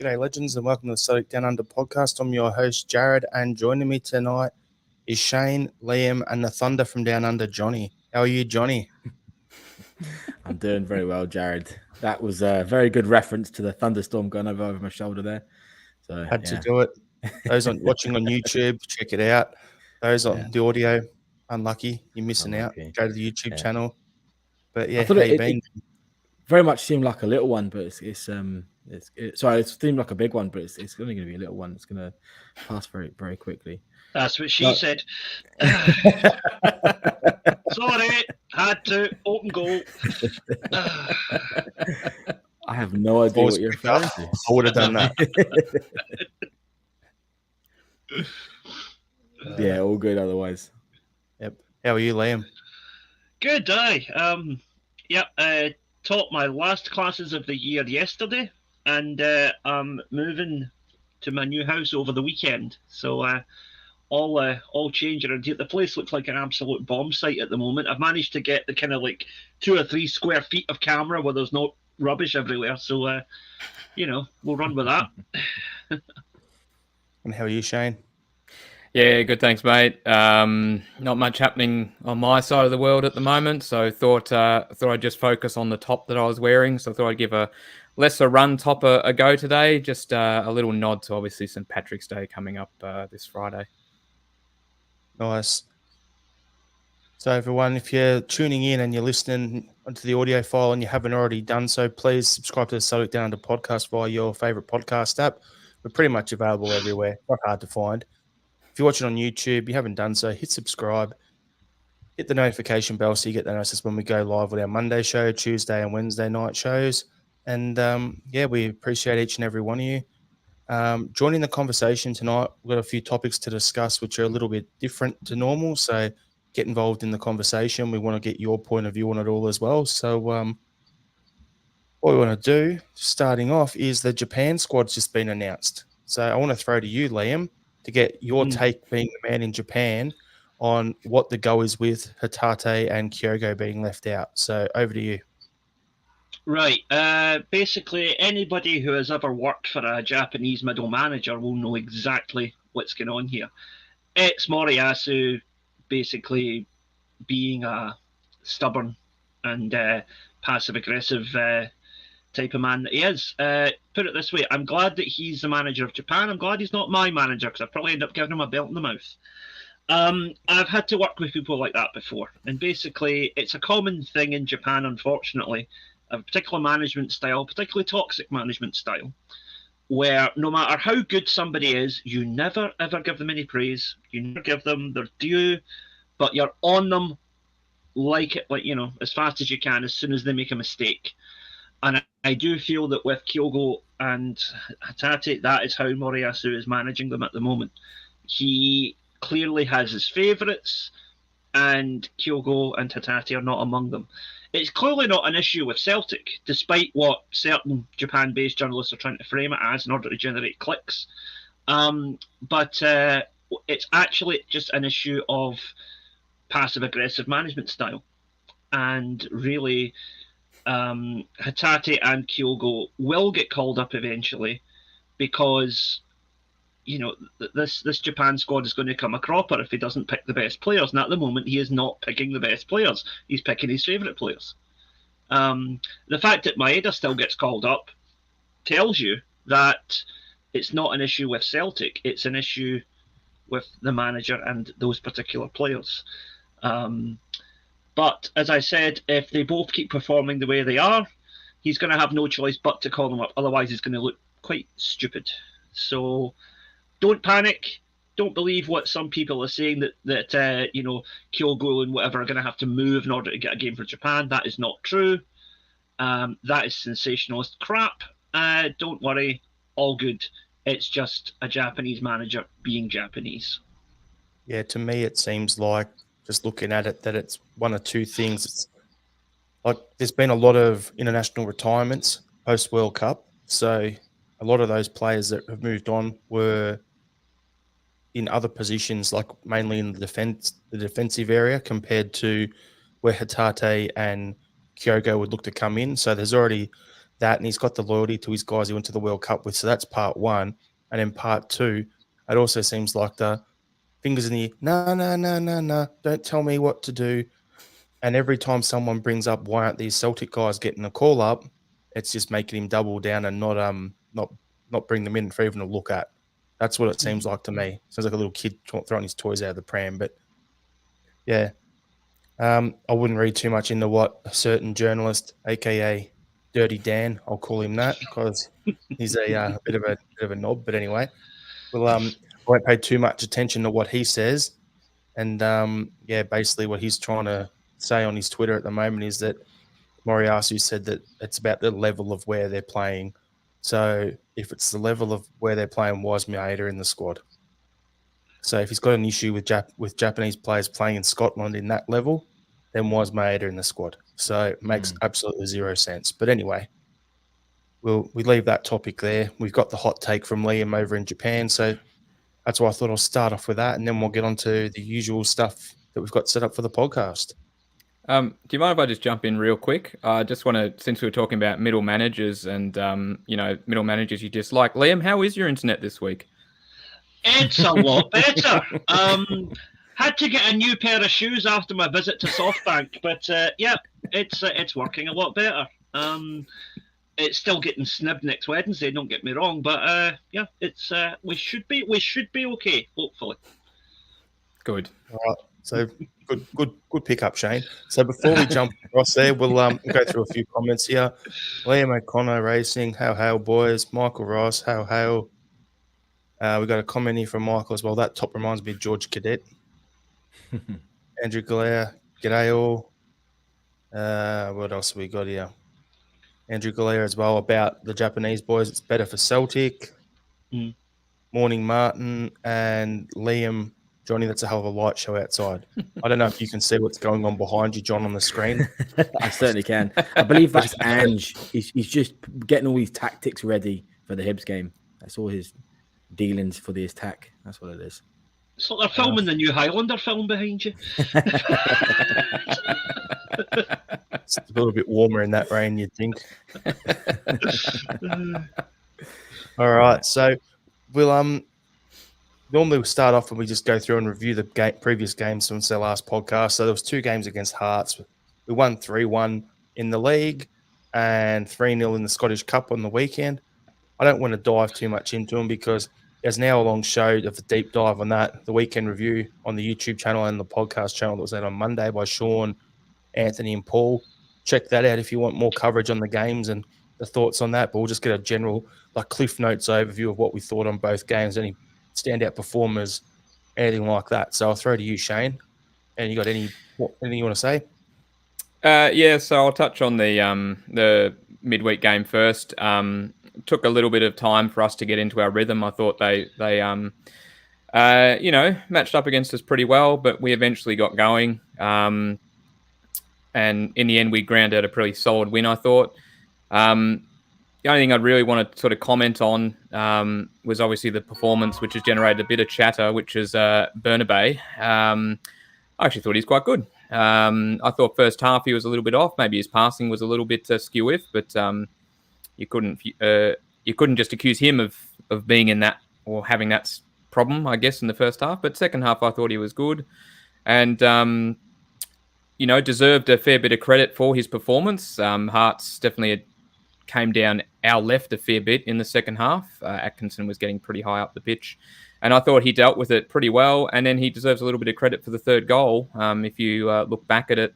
G'day, legends, and welcome to the Celtic Down Under podcast. I'm your host, Jared, and joining me tonight is Shane, Liam, and the Thunder from Down Under, Johnny. How are you, Johnny? I'm doing very well, Jared. That was a very good reference to the thunderstorm going over my shoulder there. So Had to do it. Those watching on YouTube, check it out. Those on the audio, unlucky, you're missing out. Go to the YouTube channel. But yeah, I thought how you been? it very much seemed like a little one, but it seemed like a big one, but it's only going to be a little one. It's going to pass very, very quickly. That's what she said. Sorry, had to. Open goal. I have no idea what you're referring to. I would have done that. Yeah, all good otherwise. Yep. How are you, Liam? Good, aye. Taught my last classes of the year yesterday, and I'm moving to my new house over the weekend. So all change around here. The place looks like an absolute bomb site at the moment. I've managed to get the kind of like 2 or 3 square feet of camera where there's no rubbish everywhere. So, we'll run with that. And how are you, Shane? Yeah, good. Thanks, mate. Not much happening on my side of the world at the moment, so thought I'd just focus on the top that I was wearing. So I thought I'd give a lesser run top a go today. Just a little nod to obviously St. Patrick's Day coming up this Friday. Nice. So everyone, if you're tuning in and you're listening onto the audio file and you haven't already done so, please subscribe to the Celtic Down Under podcast via your favourite podcast app. We're pretty much available everywhere. Not hard to find. If you're watching on YouTube, you haven't done so, hit subscribe. Hit the notification bell so you get the notice when we go live with our Monday show, Tuesday and Wednesday night shows. And, we appreciate each and every one of you. Joining the conversation tonight, we've got a few topics to discuss which are a little bit different to normal. So get involved in the conversation. We want to get your point of view on it all as well. So what we want to do, starting off, is the Japan squad's just been announced. So I want to throw to you, Liam, to get your take, being the man in Japan, on what the go is with Hatate and Kyogo being left out. So over to you. Right. Basically, anybody who has ever worked for a Japanese middle manager will know exactly what's going on here. It's Moriyasu basically being a stubborn and passive-aggressive type of man that he is. Put it this way, I'm glad that he's the manager of Japan. I'm glad he's not my manager, because I'd probably end up giving him a belt in the mouth. I've had to work with people like that before, and basically it's a common thing in Japan, unfortunately, a particular management style, particularly toxic management style, where no matter how good somebody is, you never ever give them any praise. You never give them their due, but you're on them as fast as you can as soon as they make a mistake. And I do feel that with Kyogo and Hatate, that is how Moriyasu is managing them at the moment. He clearly has his favourites, and Kyogo and Hatate are not among them. It's clearly not an issue with Celtic, despite what certain Japan-based journalists are trying to frame it as in order to generate clicks. But it's actually just an issue of passive-aggressive management style. And really, Hatate and Kyogo will get called up eventually, because this Japan squad is going to come a cropper if he doesn't pick the best players. And at the moment, he is not picking the best players. He's picking his favourite players. The fact that Maeda still gets called up tells you that it's not an issue with Celtic. It's an issue with the manager and those particular players. But as I said, if they both keep performing the way they are, he's going to have no choice but to call them up. Otherwise, he's going to look quite stupid. So don't panic. Don't believe what some people are saying that Kyogo and whatever are going to have to move in order to get a game for Japan. That is not true. That is sensationalist crap. Don't worry. All good. It's just a Japanese manager being Japanese. Yeah, to me, it seems like, just looking at it, that it's one of two things. It's like there's been a lot of international retirements post-World Cup. So a lot of those players that have moved on were in other positions, like mainly in the defensive area, compared to where Hatate and Kyogo would look to come in. So there's already that, and he's got the loyalty to his guys he went to the World Cup with. So that's part one. And then part two, it also seems like the fingers in the ear, no, don't tell me what to do. And every time someone brings up why aren't these Celtic guys getting a call up, it's just making him double down and not bring them in for even a look at. That's what it seems like to me. Sounds like a little kid throwing his toys out of the pram. But yeah, I wouldn't read too much into what a certain journalist, aka Dirty Dan, I'll call him that because he's a bit of a knob. But anyway, well, I won't pay too much attention to what he says. And basically what he's trying to say on his Twitter at the moment is that Moriyasu said that it's about the level of where they're playing. So if it's the level of where they're playing, was Maeda in the squad? So if he's got an issue with Japanese players playing in Scotland in that level, then was Maeda in the squad? So it makes absolutely zero sense. But anyway, we leave that topic there. We've got the hot take from Liam over in Japan. So that's why I thought I'll start off with that, and then we'll get on to the usual stuff that we've got set up for the podcast. Do you mind if I just jump in real quick? I just want to, since we were talking about middle managers and, middle managers you dislike. Liam, how is your internet this week? It's a lot better. Had to get a new pair of shoes after my visit to SoftBank, but it's working a lot better. It's still getting snibbed next Wednesday. Don't get me wrong, but it's we should be okay. Hopefully. Good. All right. So good pickup, Shane. So before we jump across there, we'll go through a few comments here. Liam O'Connor Racing, how boys. Michael Ross, how. We got a comment here from Michael as well. That top reminds me of George Cadet. Andrew Galea, g'day all. What else have we got here? Andrew Galea as well about the Japanese boys. It's better for Celtic. Morning, Martin and Liam. Johnny, that's a hell of a light show outside. I don't know if you can see what's going on behind you, John, on the screen. I certainly can. I believe that's Ange. He's just getting all his tactics ready for the Hibs game. That's all his dealings for the attack. That's what it is. So they're filming the new Highlander film behind you. It's a little bit warmer in that rain, you'd think. All right, so we'll normally we start off and we just go through and review the previous games since our last podcast. So there was 2 games against Hearts. We won 3-1 in the league and 3-0 in the Scottish Cup on the weekend. I don't want to dive too much into them because there's now a long show of a deep dive on that, the weekend review on the YouTube channel and the podcast channel that was out on Monday by Sean, Anthony and Paul. Check that out if you want more coverage on the games and the thoughts on that. But we'll just get a general Cliff Notes overview of what we thought on both games, any standout performers, anything like that. So I'll throw to you, Shane. And you got anything you want to say? So I'll touch on the midweek game first. Took a little bit of time for us to get into our rhythm. I thought they matched up against us pretty well, but we eventually got going. And in the end, we ground out a pretty solid win, I thought. The only thing I'd really want to sort of comment on was obviously the performance, which has generated a bit of chatter, which is Bernabei. I actually thought he's quite good. I thought first half he was a little bit off. Maybe his passing was a little bit skew-if, but you couldn't just accuse him of being in that or having that problem, I guess, in the first half. But second half, I thought he was good, and deserved a fair bit of credit for his performance. Hearts definitely came down our left a fair bit in the second half. Atkinson was getting pretty high up the pitch, and I thought he dealt with it pretty well. And then he deserves a little bit of credit for the third goal. If you look back at it,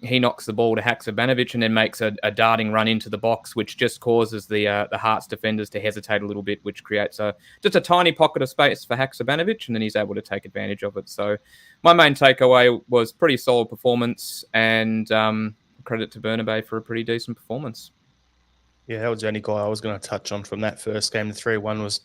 he knocks the ball to Haksabanovic and then makes a darting run into the box, which just causes the Hearts defenders to hesitate a little bit, which creates just a tiny pocket of space for Haksabanovic, and then he's able to take advantage of it. So my main takeaway was pretty solid performance, and credit to Bernabei for a pretty decent performance. Yeah, that was the only guy I was going to touch on from that first game. The 3-1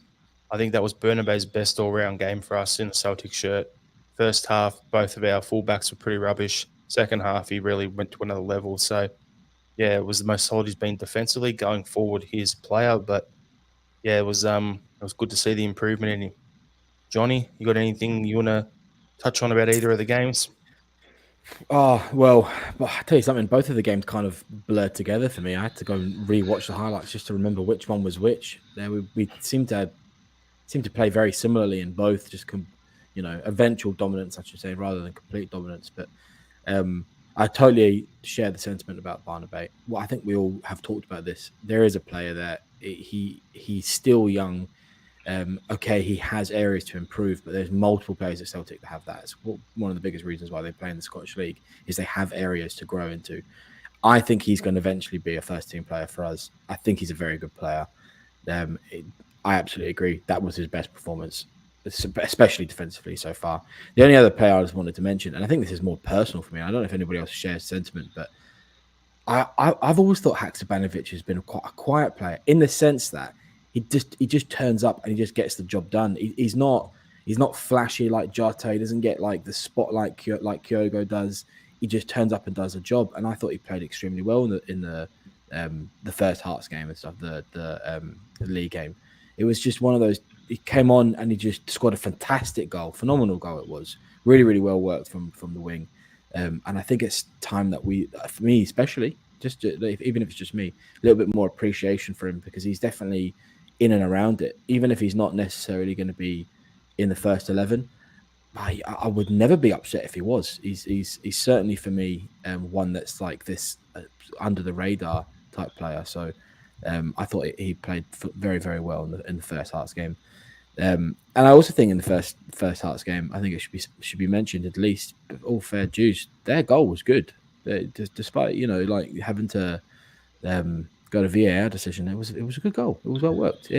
I think that was Bernabei's best all-round game for us in the Celtic shirt. First half, both of our fullbacks were pretty rubbish. Second half, he really went to another level. So, yeah, it was the most solid he's been defensively. Going forward, he's a player. But, yeah, it was good to see the improvement in him. Johnny, you got anything you want to touch on about either of the games? Oh, well, I'll tell you something. Both of the games kind of blurred together for me. I had to go and re-watch the highlights just to remember which one was which. There we seemed to play very similarly in both, just eventual dominance, I should say, rather than complete dominance. But I totally share the sentiment about Barnaby. Well, I think we all have talked about this. There is a player there. He's still young. Okay, he has areas to improve, but there's multiple players at Celtic that have that. It's one of the biggest reasons why they play in the Scottish League is they have areas to grow into. I think he's going to eventually be a first-team player for us. I think he's a very good player. I absolutely agree. That was his best performance, especially defensively so far. The only other player I just wanted to mention, and I think this is more personal for me, I don't know if anybody else shares sentiment, but I've always thought Haksabanovic has been quite a quiet player in the sense that he just turns up and he just gets the job done. He's not flashy like Jota. He doesn't get like the spotlight like Kyogo does. He just turns up and does a job. And I thought he played extremely well in the first Hearts game and stuff, the league game. It was just one of those. He came on and he just scored a fantastic goal, phenomenal goal. It was really, really well worked from the wing. And I think it's time that for me especially, even if it's just me, a little bit more appreciation for him because he's definitely in and around it. Even if he's not necessarily going to be in the first 11, I would never be upset if he was. He's certainly for me one that's like this under the radar type player. So I thought he played very, very well in the first Hearts game. And I also think in the first Hearts game, I think it should be mentioned at least. All fair dues, their goal was good, despite having to go to VAR decision. It was a good goal. It was well worked.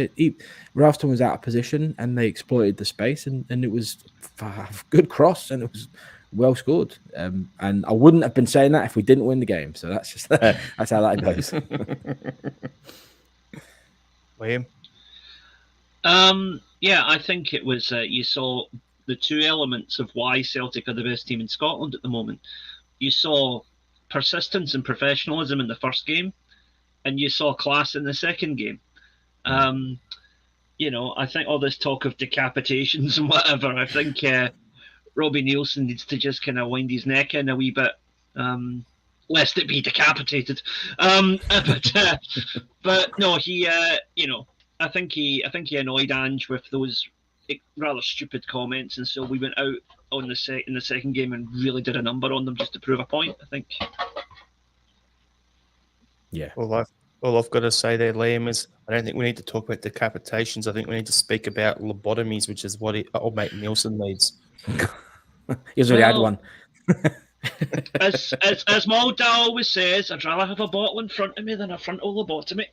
Ralston was out of position, and they exploited the space, and it was a good cross, and it was well scored. And I wouldn't have been saying that if we didn't win the game. So that's just that's how that goes. Liam? Yeah, I think it was. You saw the two elements of why Celtic are the best team in Scotland at the moment. You saw persistence and professionalism in the first game, and you saw class in the second game. I think all this talk of decapitations and whatever, I think Robbie Nielsen needs to just kind of wind his neck in a wee bit, lest it be decapitated. But no, he, I think he annoyed Ange with those rather stupid comments, and so we went out in the second game and really did a number on them just to prove a point, I think. Yeah. All I've got to say there, Liam, is I don't think we need to talk about decapitations. I think we need to speak about lobotomies, which is what old mate Nielsen needs. He's already had one. as my old dad always says, I'd rather have a bottle in front of me than a frontal lobotomy.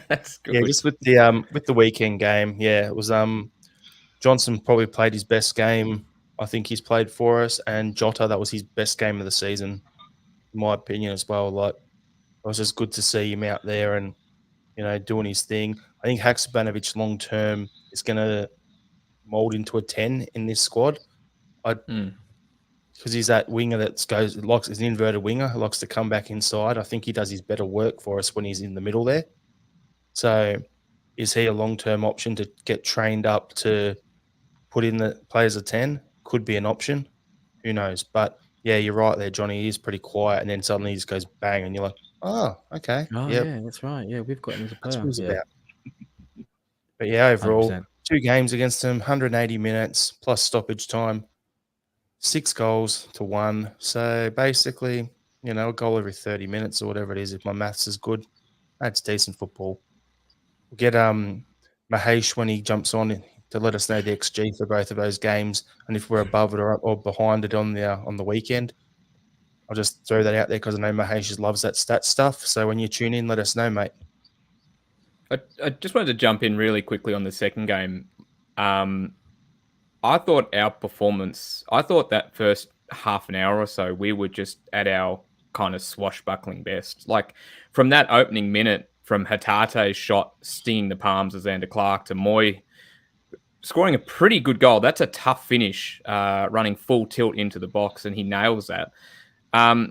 That's good. Yeah, just with the weekend game, it was Johnson probably played his best game I think he's played for us, and Jota, that was his best game of the season, in my opinion as well. Like, it was just good to see him out there and doing his thing. I think Haksabanovic long term is going to mold into a 10 in this squad. Because he's that winger that is an inverted winger who likes to come back inside. I think he does his better work for us when he's in the middle there. So is he a long-term option to get trained up to put in the players a 10? Could be an option. Who knows? But yeah, you're right there, Johnny. He is pretty quiet, and then suddenly he just goes bang, and you're like, oh, okay. Oh, yeah, that's right. Yeah, we've got him as a player. That's what it's about. But yeah, overall, 100%. 2 games against him, 180 minutes plus stoppage time, 6 goals to 1. So basically, a goal every 30 minutes or whatever it is, if my maths is good. That's decent football. We'll get Mahesh when he jumps on to let us know the XG for both of those games, and if we're above it or behind it on the weekend. I'll just throw that out there because I know Mahesh loves that stat stuff. So when you tune in, let us know, mate. I just wanted to jump in really quickly on the second game. I thought our performance, that first half an hour or so, we were just at our kind of swashbuckling best. Like from that opening minute, from Hatate's shot stinging the palms of Xander Clark to Moy scoring a pretty good goal. That's a tough finish, running full tilt into the box, and he nails that.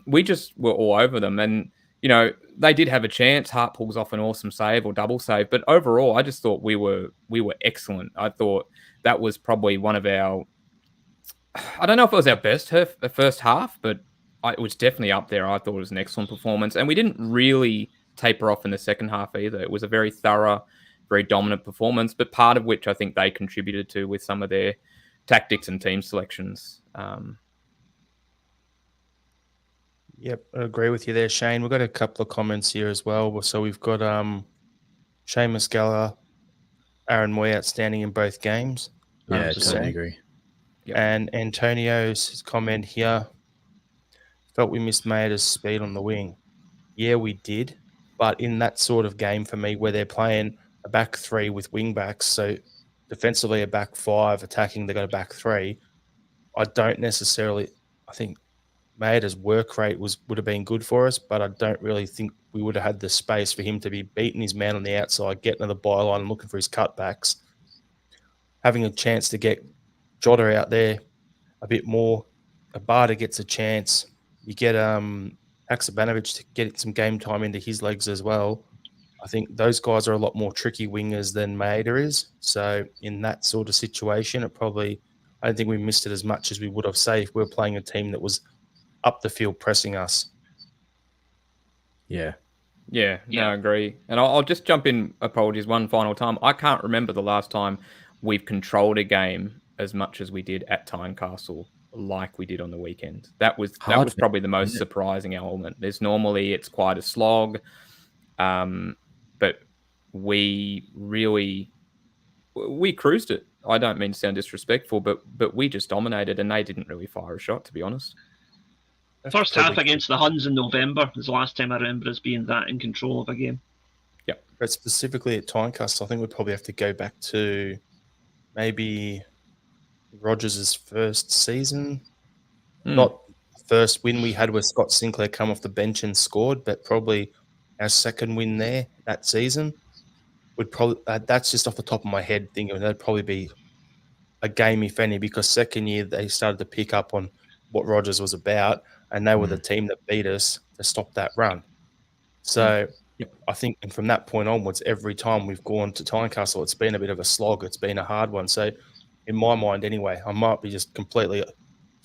We just were all over them, and they did have a chance. Hart pulls off an awesome save or double save, but overall, I just thought we were excellent. I thought that was probably one of our I don't know if it was our best the first half, but it was definitely up there. I thought it was an excellent performance, and we didn't really taper off in the second half either. It was a very thorough, very dominant performance, but part of which I think they contributed to with some of their tactics and team selections. Yep, I agree with you there, Shane. We've got a couple of comments here as well. So we've got Shane Muscala, Aaron Moy outstanding in both games. Yeah, 100%. totally agree. Yep. And Antonio's comment here, felt we missed Maeda's speed on the wing. Yeah, we did. But in that sort of game for me where they're playing a back three with wing backs, so defensively a back five, attacking they got a back three, I think Maeda's work rate would have been good for us, but I don't really think we would have had the space for him to be beating his man on the outside, getting to the byline and looking for his cutbacks. Having a chance to get Jota out there a bit more. Abada gets a chance. You get Haksabanovic to get some game time into his legs as well. I think those guys are a lot more tricky wingers than Maeda is. So in that sort of situation, I don't think we missed it as much as we would have, say, if we were playing a team that was up the field pressing us. Yeah. Yeah, no, I agree. And I'll just jump in, apologies, one final time. I can't remember the last time we've controlled a game as much as we did at Tynecastle, like we did on the weekend. That was probably the most surprising element. It's quite a slog, but we cruised it. I don't mean to sound disrespectful, but we just dominated, and they didn't really fire a shot, to be honest. First half against the Huns in November is the last time I remember us being that in control of a game. Yep. But specifically at Tynecastle, I think we'd probably have to go back to maybe Rogers' first season. Not the first win we had where Scott Sinclair come off the bench and scored, but probably our second win there that season would probably that's just off the top of my head thinking that'd probably be a game, if any, because second year they started to pick up on what Rogers was about, and they were the team that beat us to stop that run. So I think, and from that point onwards, every time we've gone to Tynecastle, it's been a bit of a slog. It's been a hard one. So in my mind anyway, I might be just completely,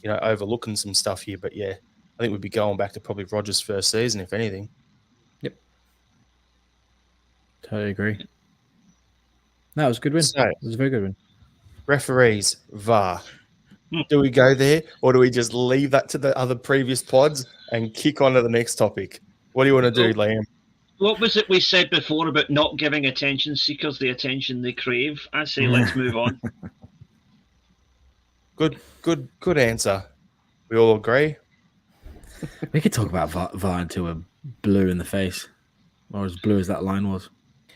overlooking some stuff here. But yeah, I think we'd be going back to probably Rogers' first season, if anything. Yep. Totally agree. That was a good win. So, it was a very good win. Referees, VAR. Do we go there, or do we just leave that to the other previous pods and kick on to the next topic? What do you want to do, Liam? What was it we said before about not giving attention seekers the attention they crave? I say let's move on. Good answer. We all agree? We could talk about VAR until we're blue in the face, or as blue as that line was.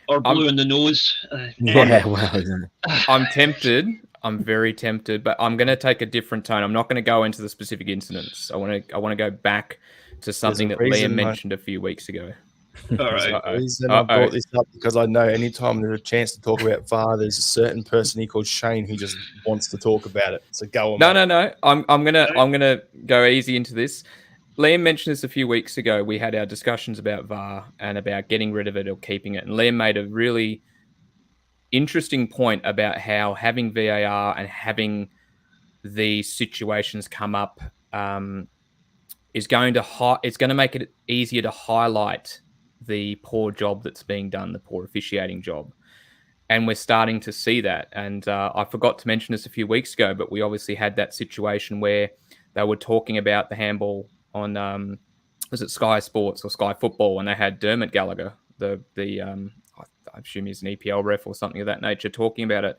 Or blue in the nose. Yeah, well, isn't it? I'm tempted. I'm very tempted, but I'm going to take a different tone. I'm not going to go into the specific incidents. I want to go back to something that Liam mentioned a few weeks ago. All right. I brought this up because I know anytime there's a chance to talk about VAR, there's a certain person called Shane who just wants to talk about it. So go on. No. I'm gonna go easy into this. Liam mentioned this a few weeks ago. We had our discussions about VAR and about getting rid of it or keeping it. And Liam made a really interesting point about how having VAR and having these situations come up is going to make it easier to highlight the poor job that's being done, the poor officiating job. And we're starting to see that. And I forgot to mention this a few weeks ago, but we obviously had that situation where they were talking about the handball on, was it Sky Sports or Sky Football? And they had Dermot Gallagher, I assume he's an EPL ref or something of that nature, talking about it.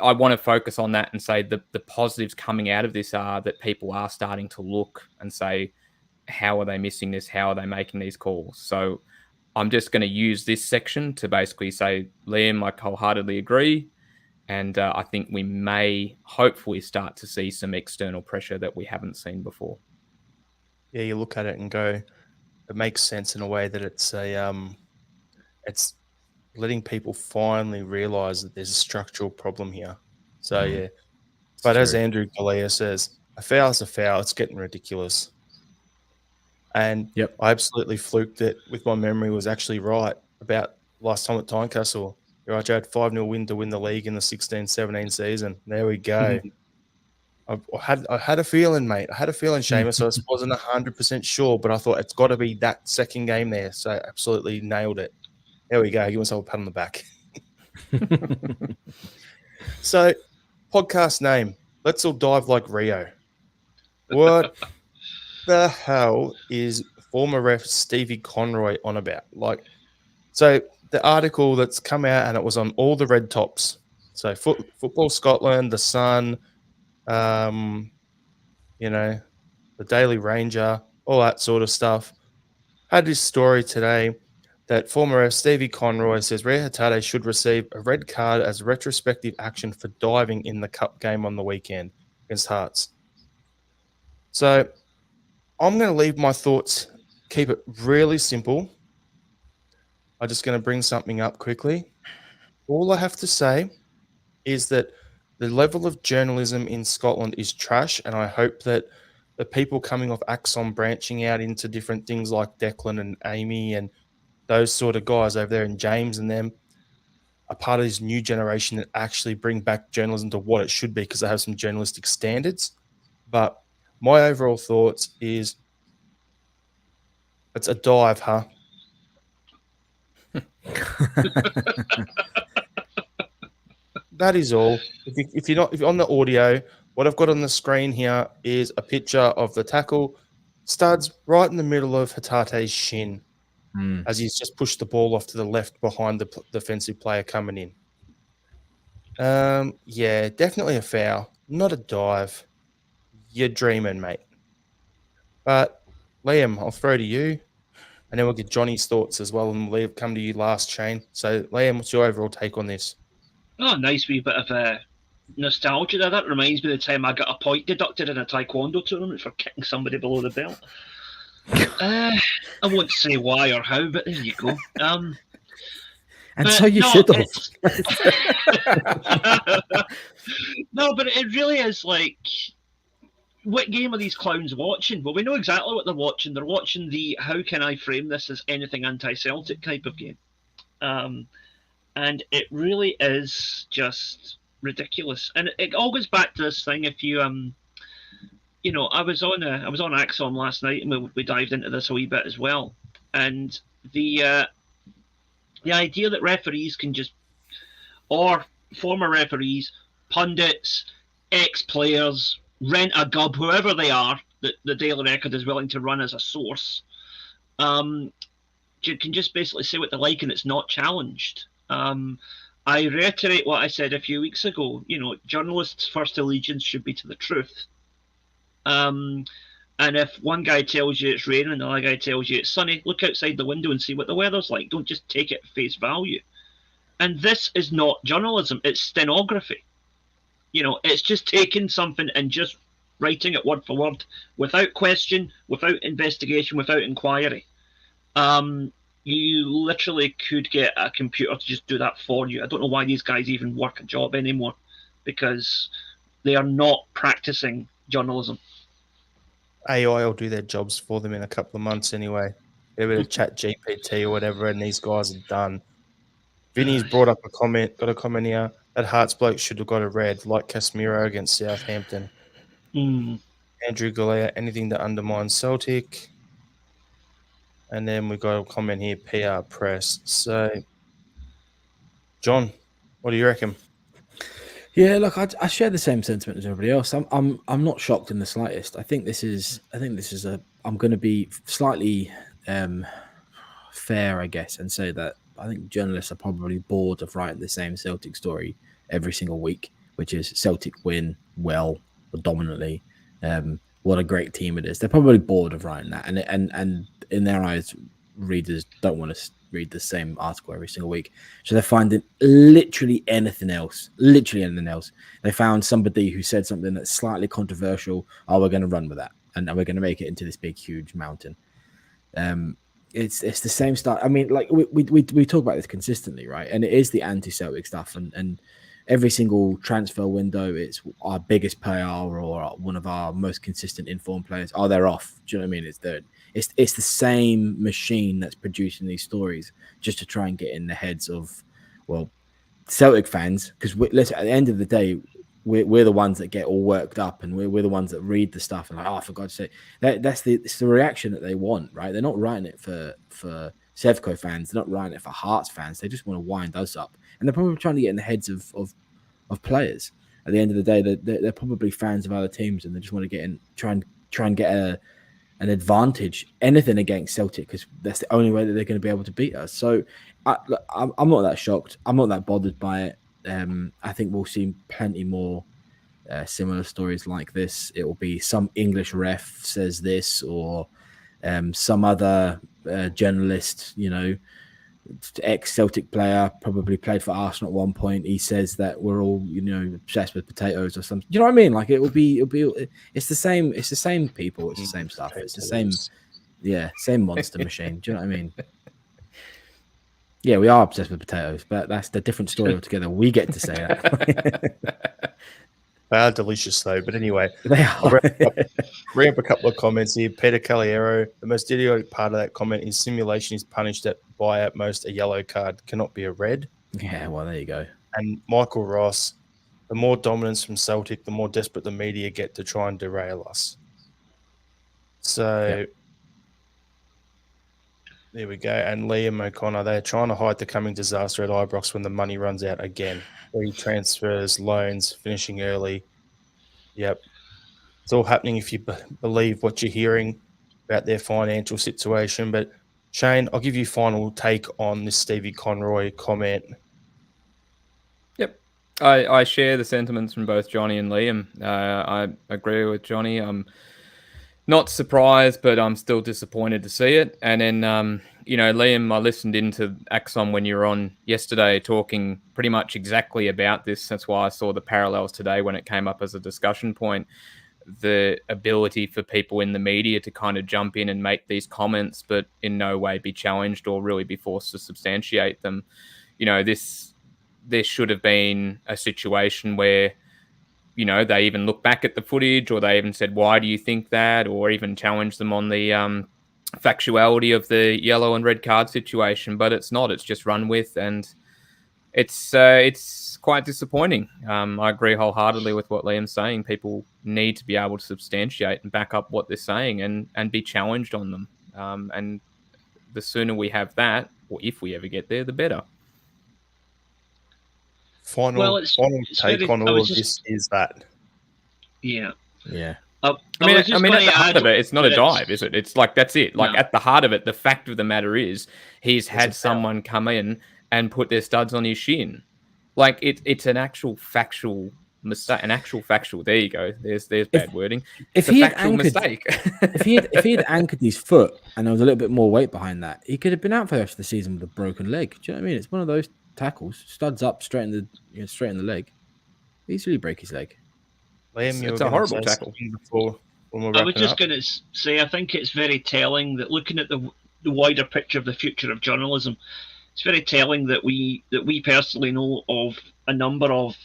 I want to focus on that and say the positives coming out of this are that people are starting to look and say, how are they missing this? How are they making these calls? So I'm just going to use this section to basically say, Liam, I wholeheartedly agree. And I think we may hopefully start to see some external pressure that we haven't seen before. Yeah, you look at it and go, it makes sense in a way that it's letting people finally realise that there's a structural problem here. So yeah, but as Andrew Galea says, a foul is a foul. It's getting ridiculous. And I absolutely fluked it with my memory was actually right about last time at Tynecastle. You're right, Joe had 5-0 win to win the league in the 16-17 season. There we go. I had a feeling, mate. I had a feeling, Seamus. I wasn't 100% sure, but I thought it's got to be that second game there. So absolutely nailed it. There we go. Give myself a pat on the back. So, podcast name. Let's all dive like Rio. What the hell is former ref Stevie Conroy on about? Like, so the article that's come out and it was on all the red tops. So Football Scotland, The Sun, the Daily Ranger, all that sort of stuff. Had this story today that former ref Stevie Conroy says Reo Hatate should receive a red card as retrospective action for diving in the cup game on the weekend against Hearts. So I'm going to leave my thoughts, keep it really simple. I'm just going to bring something up quickly. All I have to say is that the level of journalism in Scotland is trash, and I hope that the people coming off Axon branching out into different things like Declan and Amy and those sort of guys over there and James and them are part of this new generation that actually bring back journalism to what it should be because they have some journalistic standards. But my overall thoughts is it's a dive, huh? That is all. If you're on the audio, what I've got on the screen here is a picture of the tackle. Studs right in the middle of Hatate's shin as he's just pushed the ball off to the left behind the defensive player coming in. Yeah, definitely a foul. Not a dive. You're dreaming, mate. But, Liam, I'll throw to you. And then we'll get Johnny's thoughts as well, and we'll come to you last, Shane. So, Liam, what's your overall take on this? Oh, nice wee bit of nostalgia there. That reminds me of the time I got a point deducted in a taekwondo tournament for kicking somebody below the belt. I won't say why or how, but there you go. And so you should have. No, but it really is like, what game are these clowns watching? Well, we know exactly what they're watching. They're watching the how can I frame this as anything anti-Celtic type of game. And it really is just ridiculous. And it all goes back to this thing. If you, I was on Axon last night, and we dived into this a wee bit as well. And the idea that referees can just, or former referees, pundits, ex-players, rent a gub, whoever they are, that the Daily Record is willing to run as a source, you can just basically say what they like and it's not challenged. I reiterate what I said a few weeks ago. Journalists' first allegiance should be to the truth. And if one guy tells you it's raining and another guy tells you it's sunny, look outside the window and see what the weather's like. Don't just take it at face value. And this is not journalism, it's stenography. It's just taking something and just writing it word for word without question, without investigation, without inquiry. You literally could get a computer to just do that for you. I don't know why these guys even work a job anymore, because they are not practicing journalism. AI will do their jobs for them in a couple of months anyway. Get a bit of chat GPT or whatever, and these guys are done. Vinny's got a comment here. That Hearts bloke should have got a red, like Casemiro against Southampton. Andrew Galea, anything to undermine Celtic. And then we got a comment here, PR Press. So, John, what do you reckon? Yeah, look, I share the same sentiment as everybody else. I'm not shocked in the slightest. I think this is I'm going to be slightly fair, I guess, and say that I think journalists are probably bored of writing the same Celtic story every single week, which is Celtic win well or dominantly. What a great team it is. They're probably bored of writing that, and in their eyes, readers don't want to read the same article every single week. So they're finding literally anything else. They found somebody who said something that's slightly controversial. Oh, we're going to run with that, and we're going to make it into this big, huge mountain. It's the same stuff. I mean, like we talk about this consistently, right? And it is the anti-Celtic stuff, and every single transfer window, it's our biggest player or one of our most consistent informed players. Oh, they're off. Do you know what I mean? It's the same machine that's producing these stories just to try and get in the heads of, well, Celtic fans. Because listen, at the end of the day, we're the ones that get all worked up, and we're the ones that read the stuff and like, oh, for God's sake, it's the reaction that they want, right? They're not writing it for Sevco fans, they're not writing it for Hearts fans. They just want to wind us up, and they're probably trying to get in the heads of players. At the end of the day, they're probably fans of other teams, and they just want to get in, try and get an advantage, anything against Celtic, because that's the only way that they're going to be able to beat us. So I'm not that shocked. I'm not that bothered by it. I think we'll see plenty more similar stories like this. It will be some English ref says this, or some other journalist, ex-Celtic player, probably played for Arsenal at one point. He says that we're all, obsessed with potatoes or something. Do you know what I mean? Like it'll be. It's the same. It's the same people. It's the same stuff. It's the same. Yeah, same monster machine. Do you know what I mean? Yeah, we are obsessed with potatoes, but that's the different story altogether. We get to say that. They are delicious, though. But anyway, They I'll are. bring up a couple of comments here. Peter Caliero, the most idiotic part of that comment is simulation is punished by at most a yellow card, cannot be a red. Yeah, well, there you go. And Michael Ross, the more dominance from Celtic, the more desperate the media get to try and derail us. So there we go. And Liam O'Connor, they're trying to hide the coming disaster at Ibrox when the money runs out again. Free transfers, loans, finishing early. Yep. It's all happening if you believe what you're hearing about their financial situation. But Shane, I'll give you final take on this Stevie Conroy comment. Yep. I share the sentiments from both Johnny and Liam. I agree with Johnny. I'm not surprised, but I'm still disappointed to see it. And then, Liam, I listened into Axon when you were on yesterday talking pretty much exactly about this. That's why I saw the parallels today when it came up as a discussion point. The ability for people in the media to kind of jump in and make these comments, but in no way be challenged or really be forced to substantiate them. There should have been a situation where, they even look back at the footage, or they even said, why do you think that? Or even challenge them on the factuality of the yellow and red card situation. But it's not. It's just run with, and it's quite disappointing. I agree wholeheartedly with what Liam's saying. People need to be able to substantiate and back up what they're saying and be challenged on them. And the sooner we have that, or if we ever get there, the better. Final take on all of this is that. Yeah. Yeah. I mean, at the heart of it, it's not a dive, is it? It's like, that's it. Like, at the heart of it, the fact of the matter is he's had someone come in and put their studs on his shin. Like, it's an actual factual mistake. An actual factual. There you go. There's bad wording. If he had anchored, if he had anchored his foot and there was a little bit more weight behind that, he could have been out for the rest of the season with a broken leg. Do you know what I mean? It's one of those tackles, studs up, straight in the leg. Easily break his leg. Liam, it's a horrible tackle. I was just going to say, I think it's very telling that looking at the wider picture of the future of journalism, it's very telling that we personally know of a number of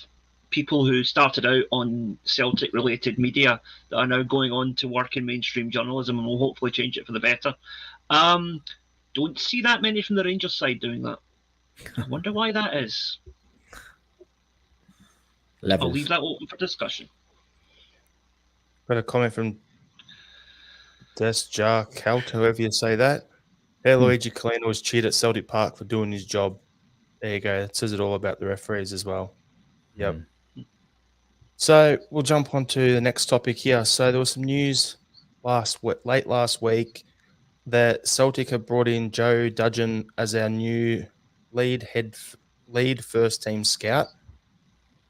people who started out on Celtic-related media that are now going on to work in mainstream journalism and will hopefully change it for the better. Don't see that many from the Rangers side doing that. I wonder why that is. Levels. I'll leave that open for discussion. Got a comment from Desjar Kelt, whoever you say that. Hey, Luigi Colina was cheered at Celtic Park for doing his job. There you go. That says it all about the referees as well. Yep. So we'll jump on to the next topic here. So there was some news late last week that Celtic have brought in Joe Dudgeon as our new lead first team scout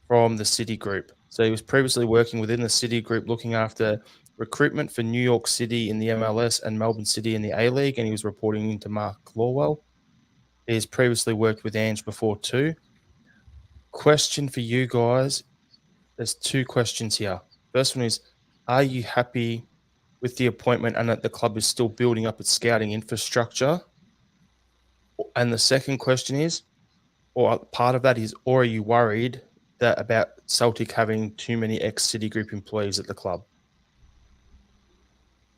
from the City Group. So he was previously working within the City Group, looking after recruitment for New York City in the MLS and Melbourne City in the A-League, and he was reporting into Mark Lawwell. He's previously worked with Ange before too. Question for you guys. There's two questions here. First one is, are you happy with the appointment and that the club is still building up its scouting infrastructure? And the second question is, or part of that is, or are you worried that about Celtic having too many ex-City Group employees at the club?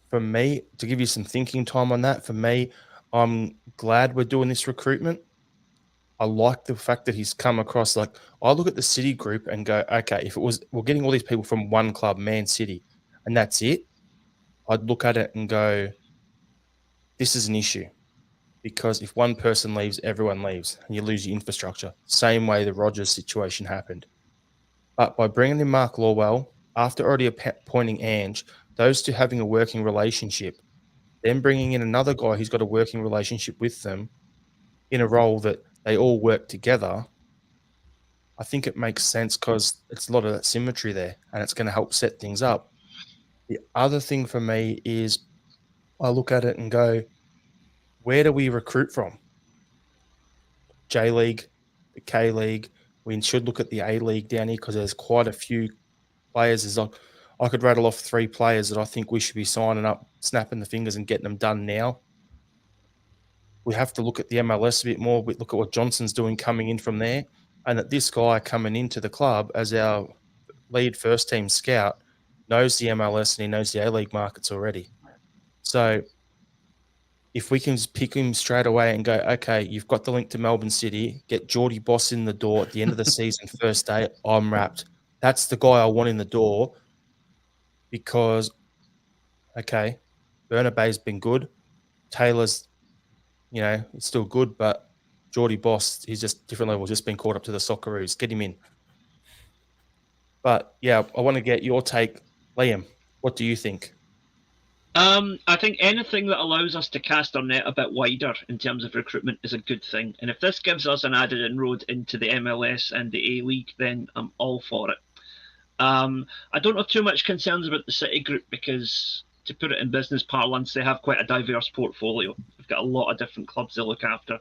For me, to give you some thinking time on that, for me, I'm glad we're doing this recruitment I like the fact that he's come across. Like, I look at the City group and go, okay, if it was we're getting all these people from one club, Man City, and that's it, I'd look at it and go, this is an issue. Because if one person leaves, everyone leaves, and you lose your infrastructure. Same way the Rodgers situation happened. But by bringing in Mark Lawwell, after already appointing Ange, those two having a working relationship, then bringing in another guy who's got a working relationship with them in a role that they all work together, I think it makes sense because it's a lot of that symmetry there, and it's going to help set things up. The other thing for me is I look at it and go, where do we recruit from? J League, the K League. We should look at the A League down here because there's quite a few players. There's like, I could rattle off 3 players that I think we should be signing up, snapping the fingers and getting them done now. We have to look at the MLS a bit more. We look at what Johnson's doing coming in from there, and that this guy coming into the club as our lead first team scout knows the MLS and he knows the A League markets already. So if we can just pick him straight away and go, okay, you've got the link to Melbourne City, get Geordie Boss in the door at the end of the season, first day, I'm wrapped. That's the guy I want in the door because, okay, Burner Bay's been good. Taylor's, it's still good, but Geordie Boss, he's just different level, just been caught up to the Socceroos. Get him in. But, yeah, I want to get your take. Liam, what do you think? I think anything that allows us to cast our net a bit wider in terms of recruitment is a good thing. And if this gives us an added inroad into the MLS and the A-League, then I'm all for it. I don't have too much concerns about the City group because, to put it in business parlance, they have quite a diverse portfolio. They've got a lot of different clubs they look after.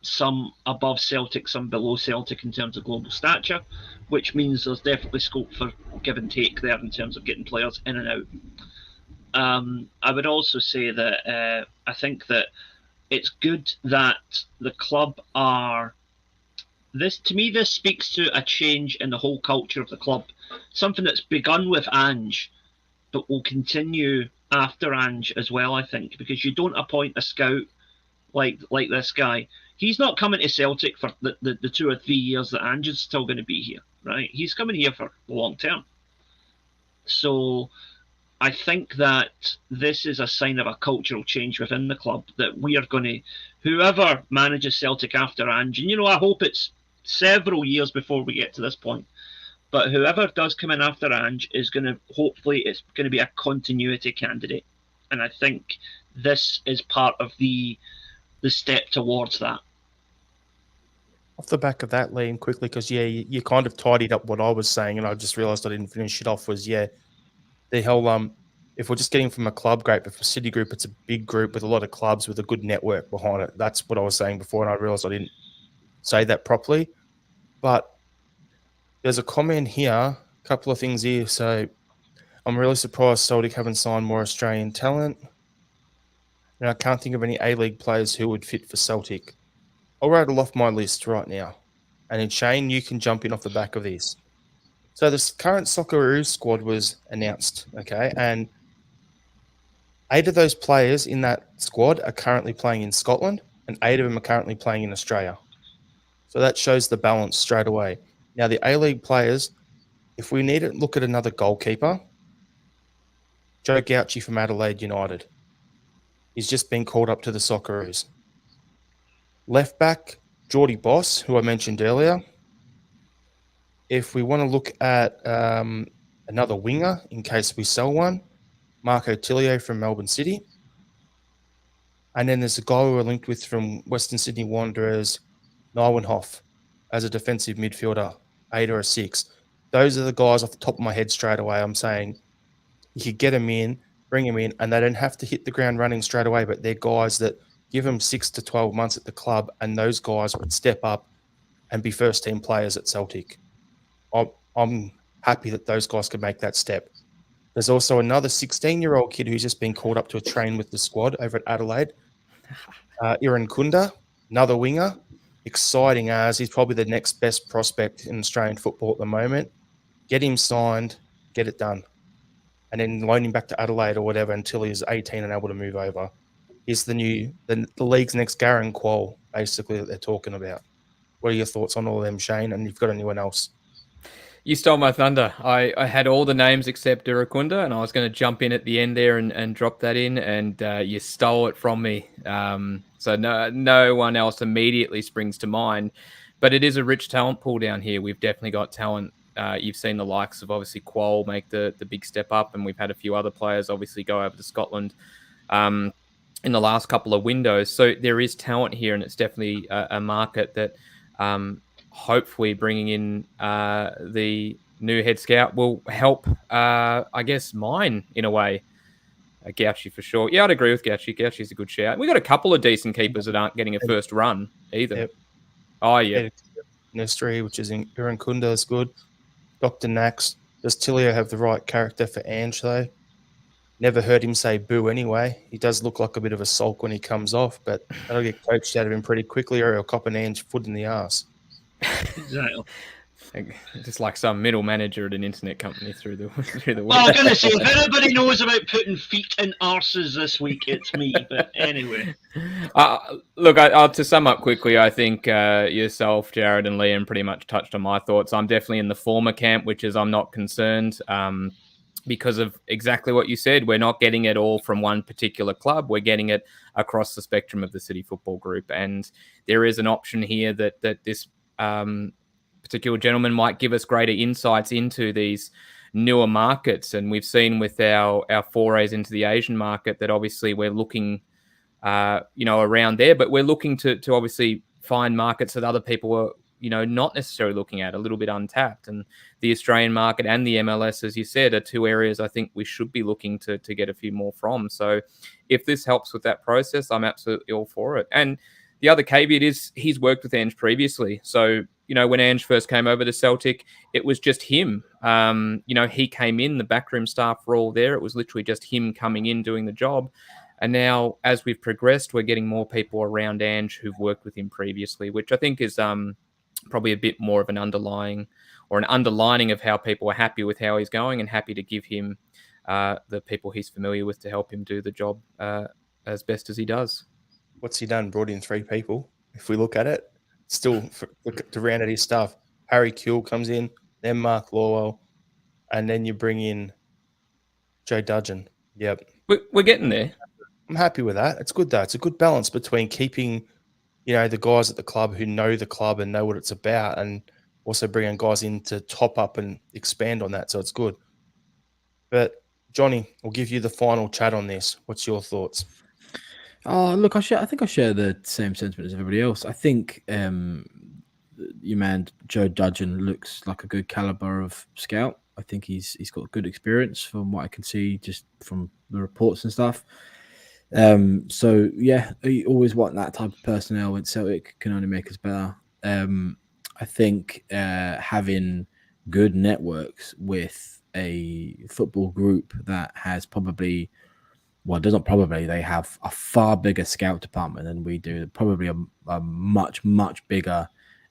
Some above Celtic, some below Celtic in terms of global stature, which means there's definitely scope for give and take there in terms of getting players in and out. I would also say that I think that it's good that the club are this. To me, this speaks to a change in the whole culture of the club. Something that's begun with Ange, but will continue after Ange as well. I think because you don't appoint a scout like this guy. He's not coming to Celtic for the 2 or 3 years that Ange is still going to be here, right? He's coming here for the long term. So I think that this is a sign of a cultural change within the club that we are going to, whoever manages Celtic after Ange, and I hope it's several years before we get to this point, but whoever does come in after Ange is going to, hopefully, it's going to be a continuity candidate. And I think this is part of the step towards that. Off the back of that, Liam, quickly, because, you kind of tidied up what I was saying, and I just realised I didn't finish it off, was, the whole if we're just getting from a club great, but for City Group, it's a big group with a lot of clubs with a good network behind it. That's what I was saying before, and I realised I didn't say that properly. But there's a comment here, a couple of things here. So I'm really surprised Celtic haven't signed more Australian talent. And I can't think of any A-League players who would fit for Celtic. I'll rattle off my list right now. And then Shane, you can jump in off the back of this. So the current Socceroos squad was announced, okay? And 8 of those players in that squad are currently playing in Scotland, and 8 of them are currently playing in Australia. So that shows the balance straight away. Now, the A-League players, if we need to look at another goalkeeper, Joe Gauci from Adelaide United. He's just been called up to the Socceroos. Left back, Geordie Boss, who I mentioned earlier. If we want to look at another winger, in case we sell one, Marco Tilio from Melbourne City. And then there's a guy we were linked with from Western Sydney Wanderers, Nywenhoff, as a defensive midfielder, 8 or a 6. Those are the guys off the top of my head straight away. I'm saying you could get them in, bring them in, and they don't have to hit the ground running straight away, but they're guys that give them 6 to 12 months at the club, and those guys would step up and be first-team players at Celtic. I'm happy that those guys could make that step. There's also another 16-year-old kid who's just been called up to a train with the squad over at Adelaide. Iran Kunda, another winger. Exciting as he's probably the next best prospect in Australian football at the moment. Get him signed, get it done. And then loan him back to Adelaide or whatever until he's 18 and able to move over. He's the league's next Garen Qual, basically, that they're talking about. What are your thoughts on all of them, Shane? And you've got anyone else? You stole my thunder. I had all the names except Irakunda, and I was going to jump in at the end there and drop that in, and you stole it from me. So no one else immediately springs to mind, but it is a rich talent pool down here. We've definitely got talent. You've seen the likes of obviously Qual make the big step up, and we've had a few other players obviously go over to Scotland in the last couple of windows. So there is talent here, and it's definitely a market that hopefully bringing in the new head scout will help, I guess, mine in a way. Gauchi for sure. Yeah, I'd agree with Gauchi. Gauchi's a good shout. We got a couple of decent keepers that aren't getting a first run either. Yep. Oh, yeah. Nestri, which is in Irankunda, is good. Dr. Nax. Does Tilio have the right character for Ange, though? Never heard him say boo anyway. He does look like a bit of a sulk when he comes off, but that'll get coached out of him pretty quickly, or he'll cop an Ange foot in the arse. Exactly. Just like some middle manager at an internet company through the week. Well, I'm going to say, if anybody knows about putting feet in arses this week, it's me. But anyway. Look, to sum up quickly, I think yourself, Jared, and Liam pretty much touched on my thoughts. I'm definitely in the former camp, which is I'm not concerned because of exactly what you said. We're not getting it all from one particular club. We're getting it across the spectrum of the City Football Group. And there is an option here that this particular gentleman might give us greater insights into these newer markets. And we've seen with our forays into the Asian market that obviously we're looking, around there, but we're looking to obviously find markets that other people are, not necessarily looking at, a little bit untapped. And the Australian market and the MLS, as you said, are two areas I think we should be looking to get a few more from. So if this helps with that process, I'm absolutely all for it. And the other caveat is he's worked with Ange previously. So, when Ange first came over to Celtic, it was just him. He came in, the backroom staff were all there. It was literally just him coming in, doing the job. And now, as we've progressed, we're getting more people around Ange who've worked with him previously, which I think is probably a bit more of an underlining of how people are happy with how he's going and happy to give him the people he's familiar with to help him do the job as best as he does. What's he done? Brought in 3 people. If we look at it, still to round out his stuff, Harry Kuehl comes in, then Mark Lawwell, and then you bring in Joe Dudgeon. Yep. We're getting there. I'm happy with that. It's good, though. It's a good balance between keeping, the guys at the club who know the club and know what it's about, and also bringing guys in to top up and expand on that. So it's good. But, Johnny, we'll give you the final chat on this. What's your thoughts? Oh, look, I think I share the same sentiment as everybody else. I think your man Joe Dudgeon looks like a good caliber of scout. I think he's got good experience from what I can see just from the reports and stuff. So yeah, you always want that type of personnel, and Celtic can only make us better. I think having good networks with a football group that has they have a far bigger scout department than we do, probably a much, much bigger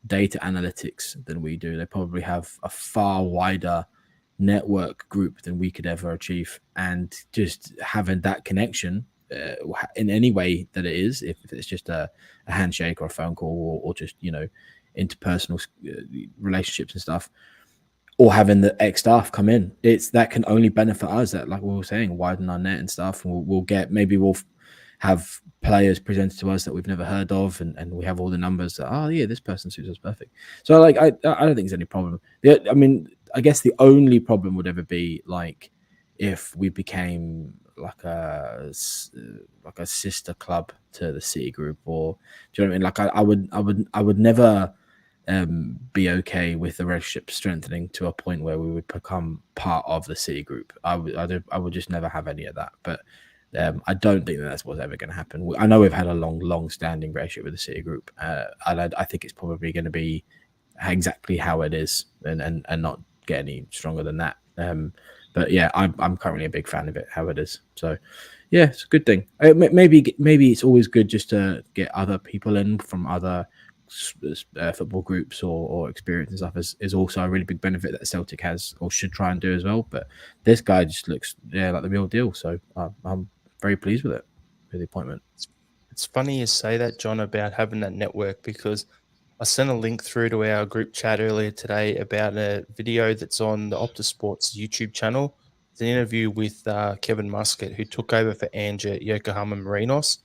data analytics than we do. They probably have a far wider network group than we could ever achieve. And just having that connection in any way that it is, if it's just a handshake or a phone call or just, interpersonal relationships and stuff, or having the ex-staff come in, that can only benefit us. That, like we were saying, widen our net and stuff. And we'll have players presented to us that we've never heard of, and we have all the numbers that, this person suits us perfect. So I don't think there's any problem. I guess the only problem would ever be like if we became like a sister club to the City Group, or do you know what I mean? Like I would never be okay with the relationship strengthening to a point where we would become part of the City Group. I would just never have any of that. But I don't think that's what's ever going to happen. I know we've had a long standing relationship with the City Group, and I think it's probably going to be exactly how it is, and not get any stronger than that. But yeah, I'm currently a big fan of it how it is. So yeah, it's a good thing. Maybe it's always good just to get other people in from other football groups or experience and stuff is also a really big benefit that Celtic has or should try and do as well. But this guy just looks like the real deal. So I'm very pleased with it. with the appointment. It's funny you say that, John, about having that network, because I sent a link through to our group chat earlier today about a video that's on the Optus Sports YouTube channel. It's an interview with Kevin Muscat, who took over for Ange at Yokohama Marinos.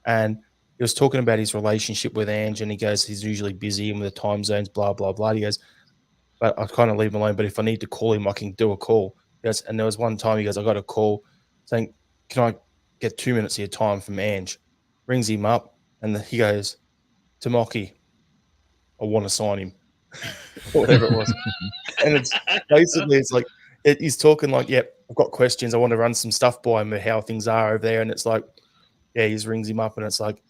And he was talking about his relationship with Ange, and he goes, he's usually busy and with the time zones, blah, blah, blah. He goes, but I kind of leave him alone. But if I need to call him, I can do a call. He goes, and there was one time he goes, I got a call saying, can I get 2 minutes of your time from Ange? Rings him up, and he goes, Tomoki, I want to sign him. Or whatever it was. And it's basically, it's like, he's talking like, yep, I've got questions. I want to run some stuff by him, how things are over there. And it's like, yeah, he just rings him up, and it's like,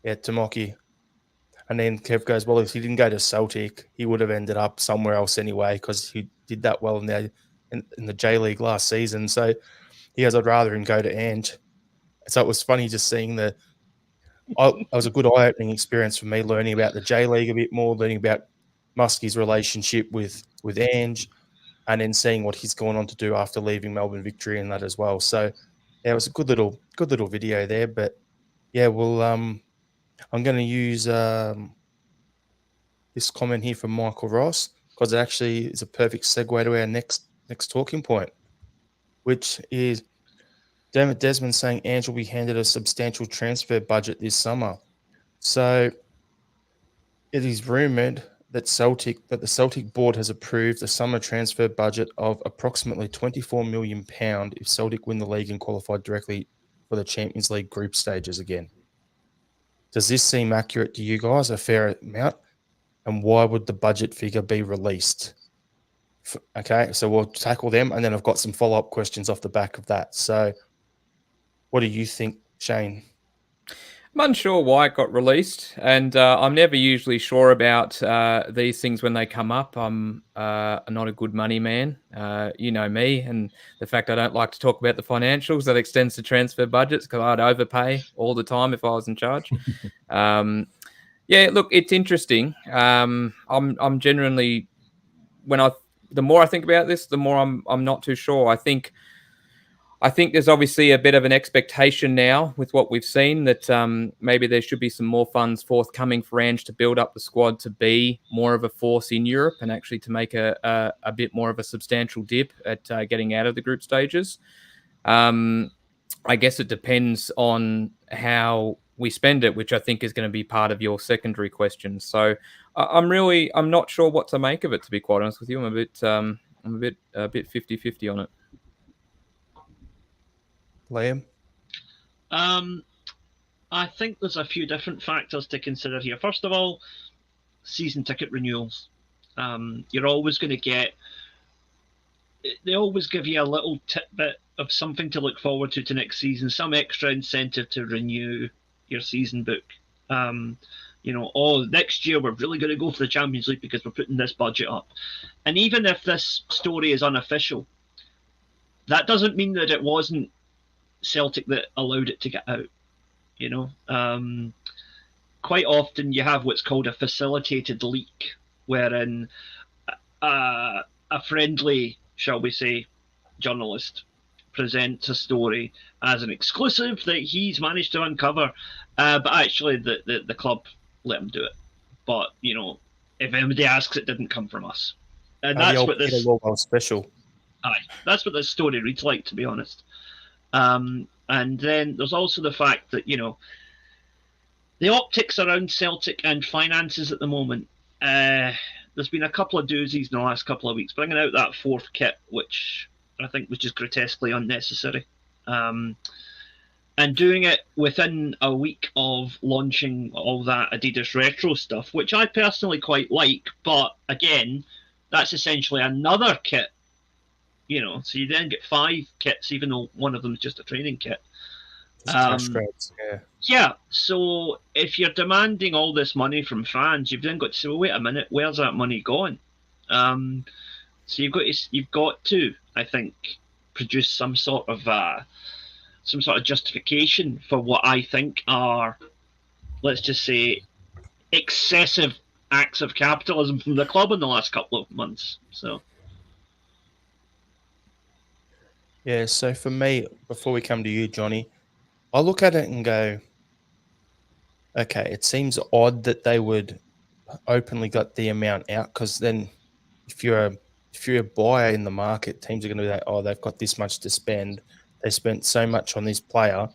yeah, Tomoki. And then Kev goes, well, if he didn't go to Celtic, he would have ended up somewhere else anyway, because he did that well in the J League last season. So he goes, I'd rather him go to Ange. So it was funny just seeing it was a good eye-opening experience for me, learning about the J League a bit more, learning about Muskie's relationship with Ange, and then seeing what he's gone on to do after leaving Melbourne Victory and that as well. So yeah, it was a good little video there. But yeah, well, I'm going to use this comment here from Michael Ross, because it actually is a perfect segue to our next talking point, which is David Desmond saying Ange will be handed a substantial transfer budget this summer. So it is rumoured that the Celtic board has approved a summer transfer budget of approximately £24 million if Celtic win the league and qualify directly for the Champions League group stages again. Does this seem accurate to you guys, a fair amount? And why would the budget figure be released? Okay, so we'll tackle them, and then I've got some follow-up questions off the back of that. So what do you think, Shane? I'm unsure why it got released, and I'm never usually sure about these things when they come up. I'm not a good money man. You know me, and the fact I don't like to talk about the financials that extends to transfer budgets, because I'd overpay all the time if I was in charge. Yeah, look, it's interesting. I'm genuinely, the more I think about this, the more I'm not too sure. I think there's obviously a bit of an expectation now with what we've seen that maybe there should be some more funds forthcoming for Ange to build up the squad to be more of a force in Europe, and actually to make a bit more of a substantial dip at getting out of the group stages. I guess it depends on how we spend it, which I think is going to be part of your secondary question. So I'm not sure what to make of it, to be quite honest with you. I'm a bit 50-50 on it. Liam? I think there's a few different factors to consider here. First of all, season ticket renewals. You're always going to get... They always give you a little tidbit of something to look forward to next season, some extra incentive to renew your season book. Next year we're really going to go for the Champions League because we're putting this budget up. And even if this story is unofficial, that doesn't mean that it wasn't Celtic that allowed it to get out. Quite often you have what's called a facilitated leak, wherein a friendly, shall we say, journalist presents a story as an exclusive that he's managed to uncover, but actually the club let him do it. But if anybody asks, it didn't come from us, and that's what this special. Aye, that's what this story reads like, to be honest. And then there's also the fact that the optics around Celtic and finances at the moment. There's been a couple of doozies in the last couple of weeks, bringing out that fourth kit, which I think was just grotesquely unnecessary. And doing it within a week of launching all that Adidas Retro stuff, which I personally quite like. But again, that's essentially another kit. So you then get 5 kits, even though one of them is just a training kit. Yeah, so if you're demanding all this money from fans, you've then got to say, well, wait a minute, where's that money gone? So you've got to, I think, produce some sort of justification for what I think are, let's just say, excessive acts of capitalism from the club in the last couple of months. So. Yeah, so for me, before we come to you, Johnny, I look at it and go, okay, it seems odd that they would openly got the amount out, because then if you're a buyer in the market, teams are going to be like, oh, they've got this much to spend. They spent so much on this player.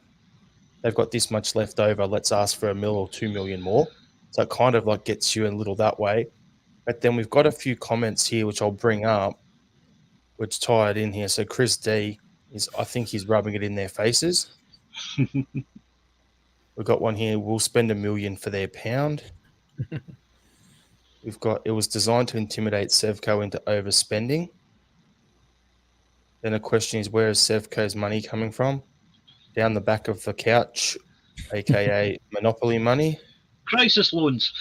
They've got this much left over. Let's ask for $1 million or $2 million more. So it kind of like gets you a little that way. But then we've got a few comments here, which I'll bring up, which tie it in here. So Chris D I think he's rubbing it in their faces. We've got one here. We'll spend $1 million for their pound. We've got, it was designed to intimidate Sevco into overspending. Then the question is, where is Sevco's money coming from? Down the back of the couch, aka Monopoly money. Crisis loans.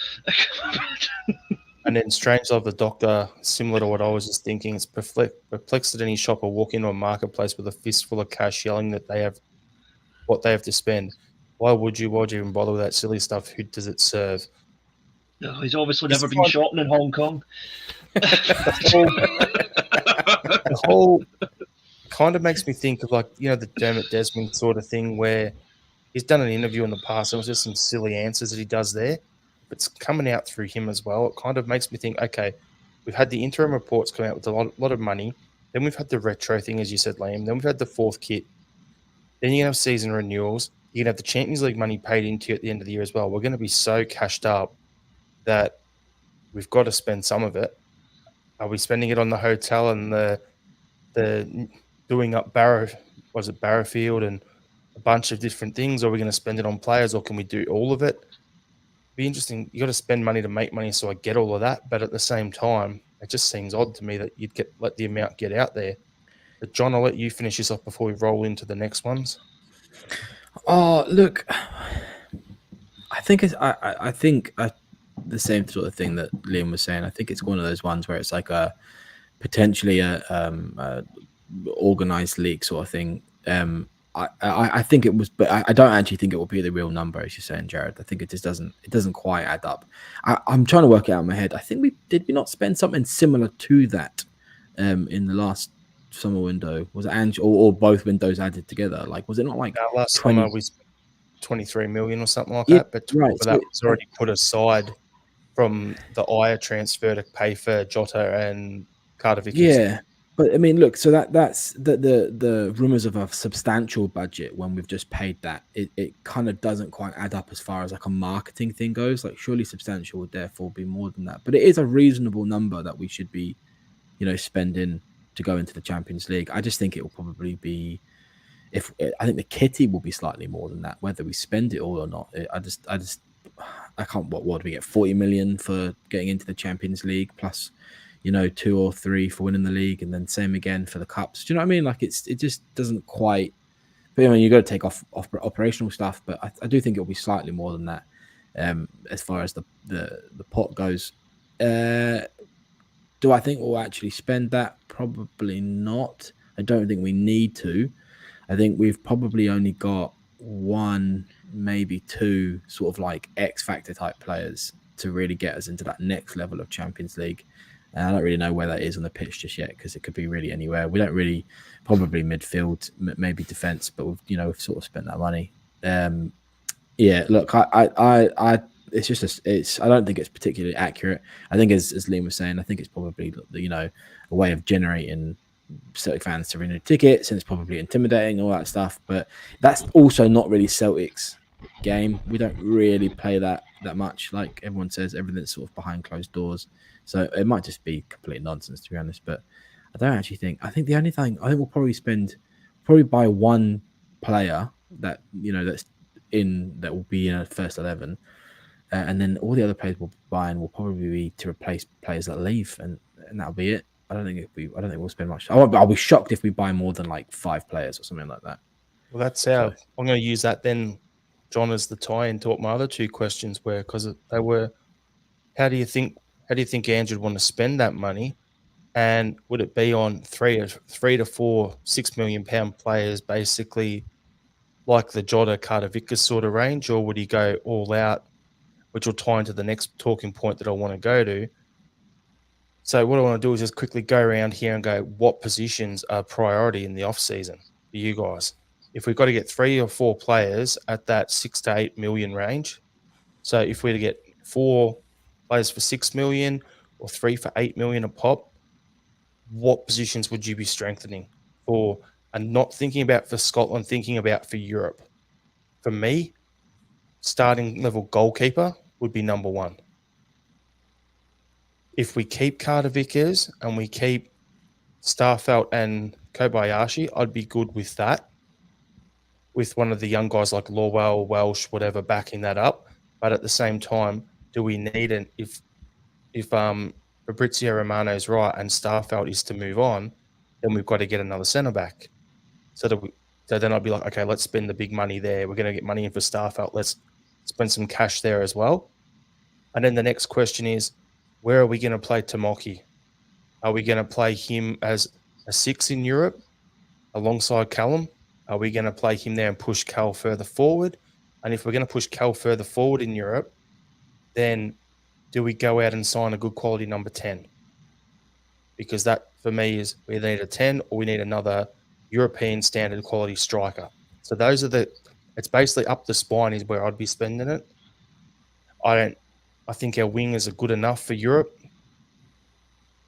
And then Strangelove the Doctor, similar to what I was just thinking, it's perplexed that any shopper walk into a marketplace with a fistful of cash yelling that they have what they have to spend. Why would you even bother with that silly stuff? Who does it serve? No, he's obviously never been shopping in Hong Kong. The whole kind of makes me think of, like, you know, the Dermot Desmond sort of thing, where he's done an interview in the past. It was just some silly answers that he does there. But it's coming out through him as well. It kind of makes me think, okay, we've had the interim reports come out with a lot of money. Then we've had the retro thing, as you said, Liam. Then we've had the fourth kit. Then you're going to have season renewals. You're going to have the Champions League money paid into you at the end of the year as well. We're going to be so cashed up that we've got to spend some of it. Are we spending it on the hotel and the doing up Barrowfield and a bunch of different things? Or are we going to spend it on players, or can we do all of it? Be interesting. You got to spend money to make money, so I get all of that, but at the same time, it just seems odd to me that you'd let the amount get out there. But John, I'll let you finish this off before we roll into the next ones. Oh, look, I think I think the same sort of thing that Liam was saying. I think it's one of those ones where it's like a potentially a organized league sort of thing. I think it was, but I don't actually think it will be the real number, as you're saying, Jared. I think it just doesn't quite add up. I'm trying to work it out in my head. I think we not spend something similar to that in the last summer window? Was it or both windows added together? Like, was it not like last 20... summer we spent 23 million or something like Yeah, that? But right, that was already put aside from the Aya transfer to pay for Jota and Carter. Yeah. But I mean, look, so that's the rumors of a substantial budget when we've just paid that. It kind of doesn't quite add up as far as like a marketing thing goes. Like, surely substantial would therefore be more than that. But it is a reasonable number that we should be, spending to go into the Champions League. I just think it will probably be, I think the kitty will be slightly more than that, whether we spend it all or not. I can't. What do we get? 40 million for getting into the Champions League plus, 2 or 3 for winning the league, and then same again for the cups. Do you know what I mean? Like, it just doesn't quite. But I mean, you got to take off operational stuff, but I do think it'll be slightly more than that. As far as the pot goes, do I think we'll actually spend that? Probably not. I don't think we need to. I think we've probably only got 1, maybe 2 sort of like X factor type players to really get us into that next level of Champions League. And I don't really know where that is on the pitch just yet, because it could be really anywhere. We don't really, probably midfield, maybe defense, but we've sort of spent that money. Yeah, look, I it's just I don't think it's particularly accurate. I think as Liam was saying, I think it's probably a way of generating Celtic fans to renew tickets, and it's probably intimidating, all that stuff. But that's also not really Celtic's game. We don't really play that much. Like everyone says, everything's sort of behind closed doors. So it might just be complete nonsense, to be honest. But I don't actually think. I think the only thing I think we'll probably buy one player that that will be in a first 11, and then all the other players we'll be buying will probably be to replace players that leave, and that'll be it. I don't think we'll spend much. I'll be shocked if we buy more than like 5 players or something like that. Well, that's how I'm going to use that then, John, as the tie-in to what my other 2 questions were, because they were, how do you think Andrew would want to spend that money, and would it be on 3 to 4 £6 million players, basically like the Jota, Carter Vickers sort of range, or would he go all out, which will tie into the next talking point that I want to go to? So what I want to do is just quickly go around here and go, what positions are priority in the off season for you guys? if we've got to get 3 or 4 players at that 6 to 8 million range, so if we're to get 4 players for 6 million or 3 for 8 million a pop, what positions would you be strengthening for? And not thinking about for Scotland, thinking about for Europe. For me, starting level goalkeeper would be number 1. If we keep Carter Vickers and we keep Starfelt and Kobayashi, I'd be good with that. With one of the young guys like Lorwell, Welsh, whatever, backing that up. But at the same time, do we need an if Fabrizio Romano is right and Starfelt is to move on, then we've got to get another centre back. So then I'd be like, okay, let's spend the big money there. We're going to get money in for Starfelt. Let's spend some cash there as well. And then the next question is, where are we going to play Tomoki? Are we going to play him as a 6 in Europe alongside Callum? Are we going to play him there and push Cal further forward? And if we're going to push Cal further forward in Europe, then do we go out and sign a good quality number 10? Because that, for me, is we either need a 10 or we need another European standard quality striker. So those are it's basically up the spine is where I'd be spending it. I think our wingers are good enough for Europe.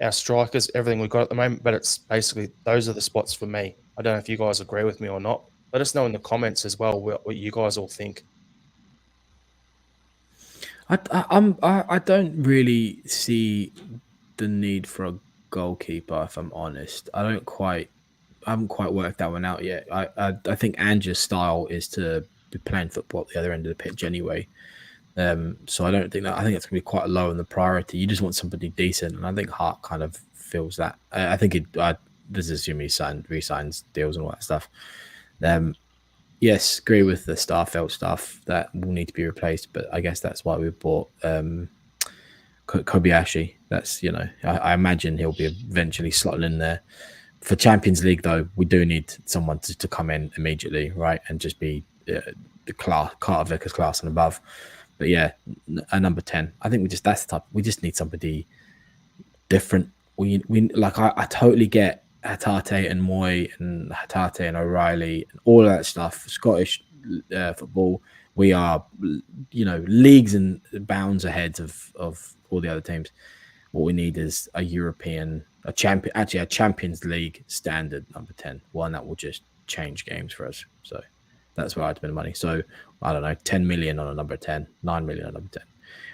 Our strikers, everything we've got at the moment, but it's basically those are the spots for me. I don't know if you guys agree with me or not. Let us know in the comments as well what you guys all think. I don't really see the need for a goalkeeper, if I'm honest. I haven't quite worked that one out yet. I think Ange's style is to be playing football at the other end of the pitch anyway. So I don't think that. I think it's going to be quite low on the priority. You just want somebody decent, and I think Hart kind of feels that. I think this is assuming he re-signs deals and all that stuff. Yes, agree with the Starfelt stuff that will need to be replaced, but I guess that's why we bought Kobayashi. That's I imagine he'll be eventually slotting in there. For Champions League, though, we do need someone to come in immediately, right, and just be the Carter Vickers class and above. But yeah, a number 10. I think that's the type. We just need somebody different. We like I totally get Hatate and Moy and Hatate and O'Reilly and all of that stuff. Scottish football, we are leagues and bounds ahead of all the other teams. What we need is a Champions League standard number 10, one that will just change games for us. So that's where I'd spend money. So I don't know, 10 million on a number 10, 9 million on a number 10,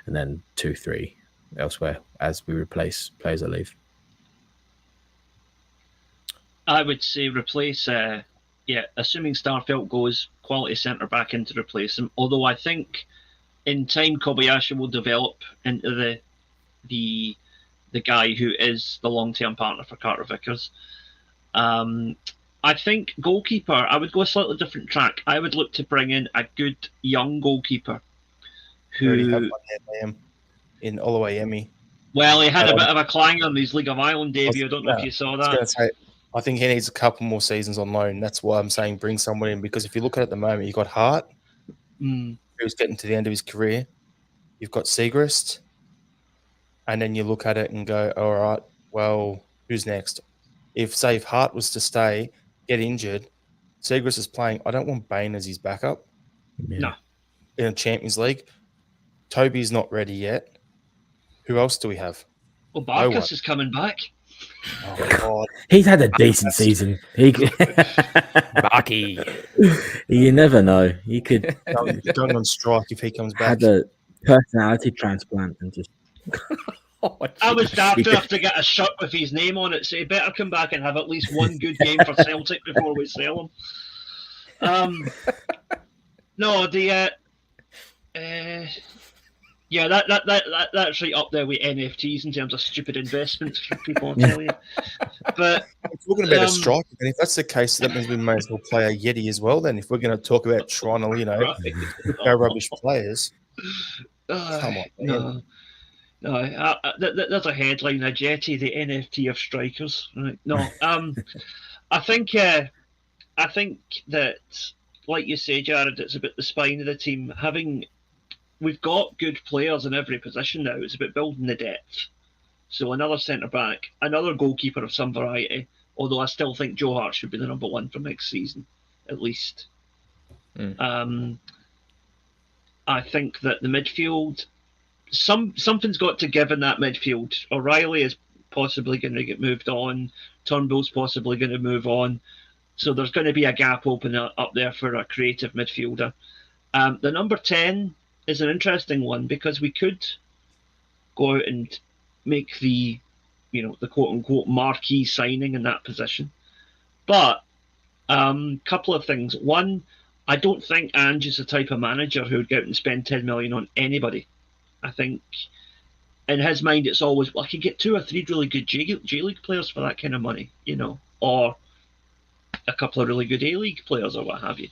and then 2-3 elsewhere as we replace players that leave. I would say replace, assuming Starfelt goes, quality centre back in to replace him. Although I think in time Kobayashi will develop into the guy who is the long-term partner for Carter Vickers. I think goalkeeper, I would go a slightly different track. I would look to bring in a good young goalkeeper. We already have one there, in Oluwayemi. Well, he had a bit of a clanger on his League of Ireland debut. I don't know if you saw that. I think he needs a couple more seasons on loan. That's why I'm saying bring someone in, because if you look at it at the moment, you've got Hart, who's getting to the end of his career. You've got Segrist. And then you look at it and go, all right, well, who's next? If Hart was to stay, get injured, Segrist is playing. I don't want Bain as his backup. Yeah. No. In a Champions League. Toby's not ready yet. Who else do we have? Well, Barkas is coming back. Oh, God. He's had a decent season. Barky. You never know. He could going on strike if he comes back. had a personality transplant and just. I was daft enough to get a shirt with his name on it, so he better come back and have at least one good game for Celtic before we sell him. That's right up there with NFTs in terms of stupid investments for people, I'll tell you. But I'm talking about a striker, and if that's the case, that means we may as well play a Yeti as well. Then, if we're going to talk about trying to, go rubbish players, come on, man. No, there's a headline: a Jetty, the NFT of strikers. Right? No, I think that, like you say, Jared, it's about the spine of the team. We've got good players in every position now. It's about building the depth. So another centre back, another goalkeeper of some variety. Although I still think Joe Hart should be the number 1 for next season. at least. Mm. I think that the midfield, something's got to give in that midfield. O'Reilly is possibly going to get moved on. Turnbull's possibly going to move on. So there's going to be a gap open up there for a creative midfielder. The number 10 is an interesting one because we could go out and make the quote-unquote marquee signing in that position. But couple of things. One, I don't think Ange is the type of manager who would go out and spend 10 million on anybody. I think in his mind it's always, well, I could get 2 or 3 really good J-League players for that kind of money, or a couple of really good A-League players or what have you.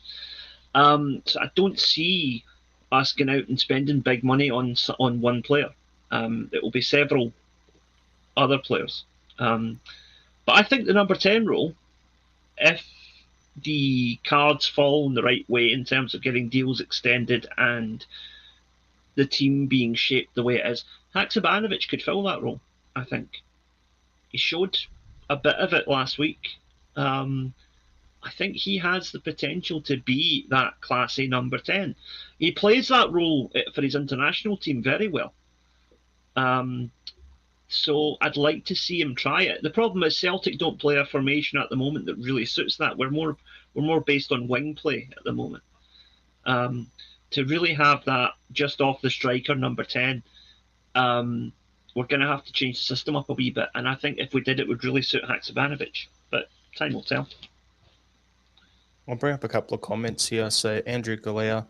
So I don't see us going out and spending big money on one player. It will be several other players. But I think the number 10 role, if the cards fall in the right way in terms of getting deals extended and the team being shaped the way it is, Haksabanovic could fill that role, I think. He showed a bit of it last week. I think he has the potential to be that Class A number 10. He plays that role for his international team very well. So I'd like to see him try it. The problem is Celtic don't play a formation at the moment that really suits that. We're more based on wing play at the moment. To really have that just off the striker number 10, we're going to have to change the system up a wee bit. And I think if we did, it would really suit Haksabanovic. But time will tell. I'll bring up a couple of comments here. So Andrew Galea,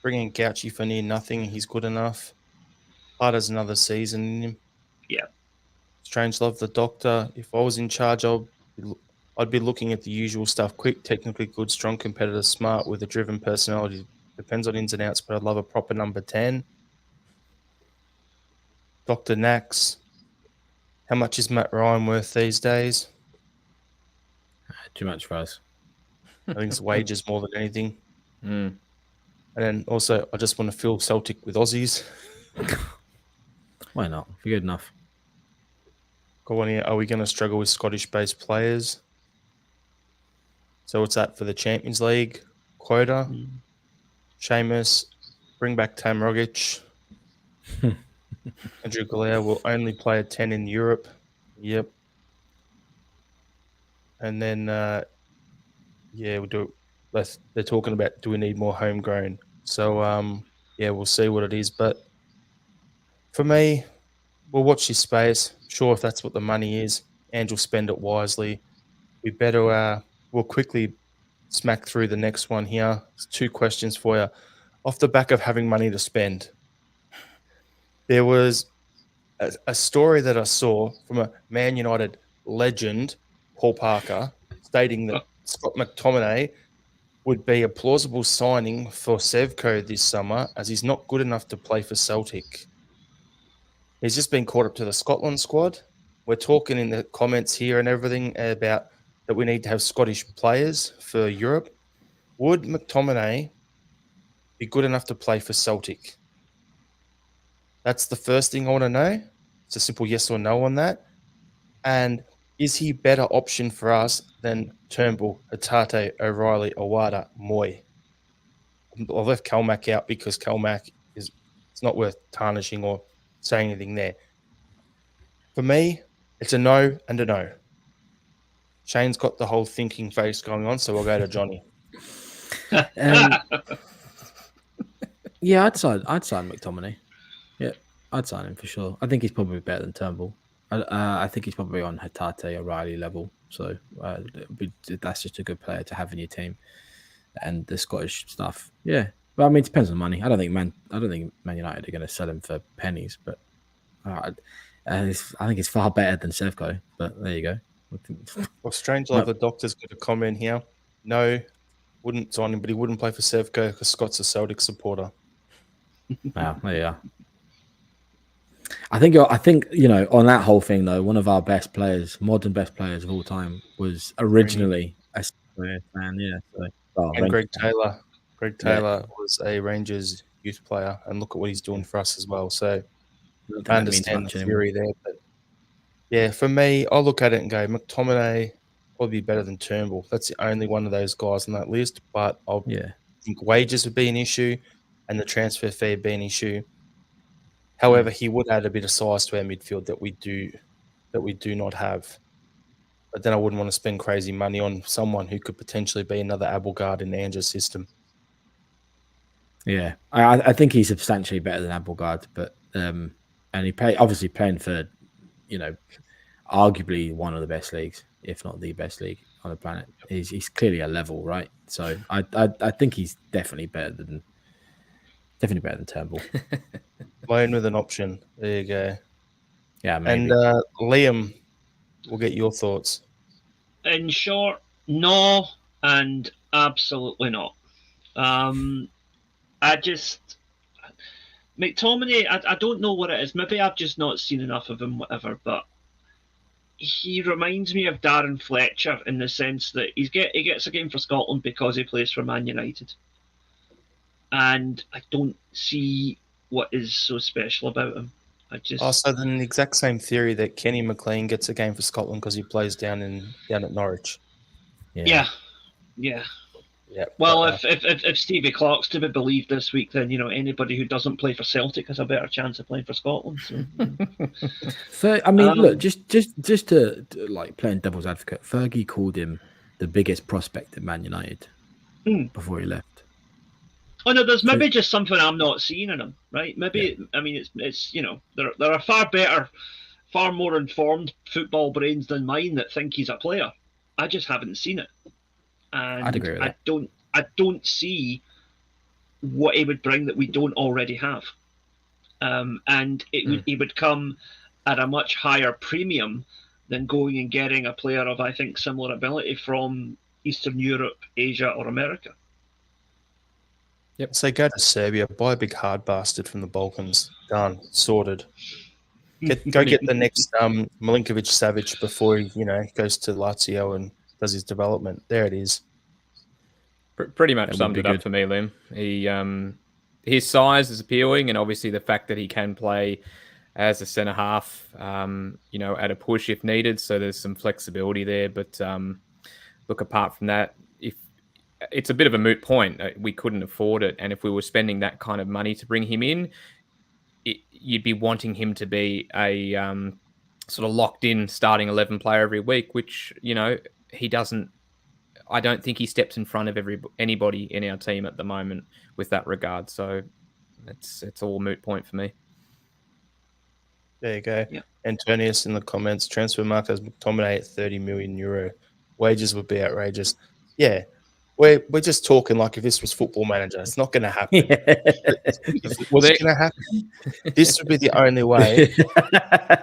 bringing Gauchi for near nothing. He's good enough. Hard as another season in him. Yeah. Strangelove, the doctor. If I was in charge, I'd be looking at the usual stuff. Quick, technically good, strong competitor, smart, with a driven personality. Depends on ins and outs, but I'd love a proper number 10. Dr. Nax. How much is Matt Ryan worth these days? Too much for us. I think it's wages more than anything. Mm. And then also, I just want to fill Celtic with Aussies. Why not? If you're good enough. Got one here. Are we going to struggle with Scottish-based players? So what's that for the Champions League? Quota. Seamus. Bring back Tam Rogic. Andrew Galea will only play a 10 in Europe. Yep. And then, we'll do it. They're talking about, do we need more homegrown? So, we'll see what it is. But for me, we'll watch this space. Sure, if that's what the money is, and we'll spend it wisely. We better, we'll quickly smack through the next one here. There's 2 questions for you. Off the back of having money to spend, there was a story that I saw from a Man United legend, Paul Parker, stating that Scott McTominay would be a plausible signing for Sevco this summer, as he's not good enough to play for Celtic. He's just been caught up to the Scotland squad. We're talking in the comments here and everything about that we need to have Scottish players for Europe. Would McTominay be good enough to play for Celtic? That's the first thing I want to know. It's a simple yes or no on that. And is he a better option for us than Turnbull, Hatate, O'Reilly, Owada, Moy? I've left Kalmack out because Kalmack it's not worth tarnishing or saying anything there. For me, it's a no and a no. Shane's got the whole thinking face going on, so we'll go to Johnny. Yeah, I'd sign McTominay. Yeah, I'd sign him for sure. I think he's probably better than Turnbull. I think he's probably on Hatate O'Reilly level. So that's just a good player to have in your team. And the Scottish stuff, yeah. But I mean, it depends on money. I don't think Man United are going to sell him for pennies. But I think it's far better than Sevco. But there you go. Well, Strangelove, the doctor's got a comment here. No, wouldn't sign him, but he wouldn't play for Sevco because Scott's a Celtic supporter. Wow, there you are. I think on that whole thing though, one of our best players, modern best players of all time, was originally a fan. Yeah, and Greg Taylor. Greg Taylor was a Rangers youth player, and look at what he's doing for us as well. So I understand the theory there, but yeah, for me, I'll look at it and go McTominay. probably be better than Turnbull. That's the only one of those guys on that list. But I Yeah. think wages would be an issue, and the transfer fee would be an issue. However, he would add a bit of size to our midfield that we do not have. But then I wouldn't want to spend crazy money on someone who could potentially be another Abelgard in Ange's system. Yeah, I think he's substantially better than Abelgard, but and he obviously playing for, arguably one of the best leagues, if not the best league on the planet. He's clearly a level, right? So I think he's definitely better than Turnbull. Loan with an option. There you go. Yeah, maybe. And Liam, we'll get your thoughts. In short, no, and absolutely not. McTominay, I don't know what it is. Maybe I've just not seen enough of him, whatever, but he reminds me of Darren Fletcher in the sense that he gets a game for Scotland because he plays for Man United. And I don't see what is so special about him. So then the exact same theory that Kenny McLean gets a game for Scotland because he plays down at Norwich. Yeah. Yeah. Well, if Stevie Clark's to be believed this week, then anybody who doesn't play for Celtic has a better chance of playing for Scotland. So, I mean, look, just to like playing devil's advocate, Fergie called him the biggest prospect at Man United before he left. Oh no, there's maybe just something I'm not seeing in him, right? Maybe I mean it's there are far better, far more informed football brains than mine that think he's a player. I just haven't seen it. And I'd agree with that. I don't see what he would bring that we don't already have. And he would come at a much higher premium than going and getting a player of, I think, similar ability from Eastern Europe, Asia, or America. Yep. So go to Serbia, buy a big hard bastard from the Balkans. Done. Sorted. Go get the next Milinkovic Savic before he, goes to Lazio and does his development. There it is. Pretty much summed it up for me, Liam. His size is appealing, and obviously the fact that he can play as a centre half, at a push if needed. So there's some flexibility there. But look, apart from that, if it's a bit of a moot point, we couldn't afford it, and if we were spending that kind of money to bring him in, you'd be wanting him to be a sort of locked in starting 11 player every week, which he doesn't. I don't think he steps in front of anybody in our team at the moment with that regard. So it's all moot point for me. There you go. Yeah. Antonius in the comments, transfer market has McTominay at €30 million. Wages would be outrageous. Yeah, we're just talking like if this was Football Manager. It's not going to happen. What's going to happen? This would be the only way.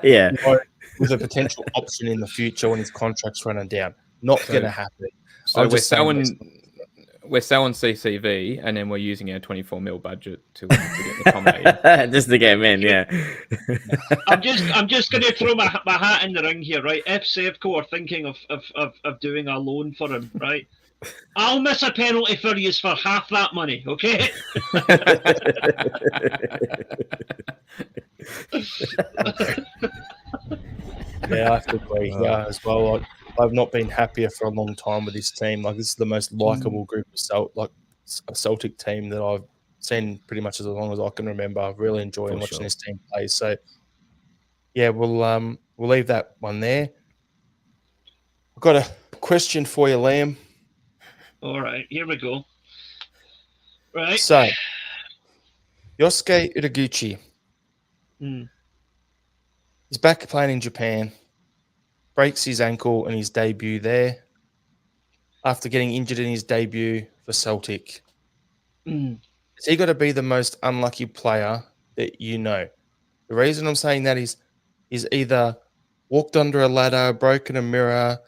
Yeah. With a potential option in the future when his contract's running down. Not going to happen. So we're selling CCV, and then we're using our 24 mil budget to get McTominay. Just to get him in, yeah. I'm just going to throw my hat in the ring here, right? If Sevco are thinking of doing a loan for him, right? I'll miss a penalty for you for half that money, okay? Yeah, I have to agree. Yeah, as well. I've not been happier for a long time with this team. Like, this is the most likable group of a Celtic team that I've seen pretty much as long as I can remember. I've really enjoyed watching this team play. So, yeah, we'll leave that one there. I've got a question for you, Liam. All right, here we go. Right. So, Yosuke Uraguchi. He's back playing in Japan. Breaks his ankle in his debut there after getting injured in his debut for Celtic. Is he got to be the most unlucky player that you know? The reason I'm saying that is either walked under a ladder, broken a mirror,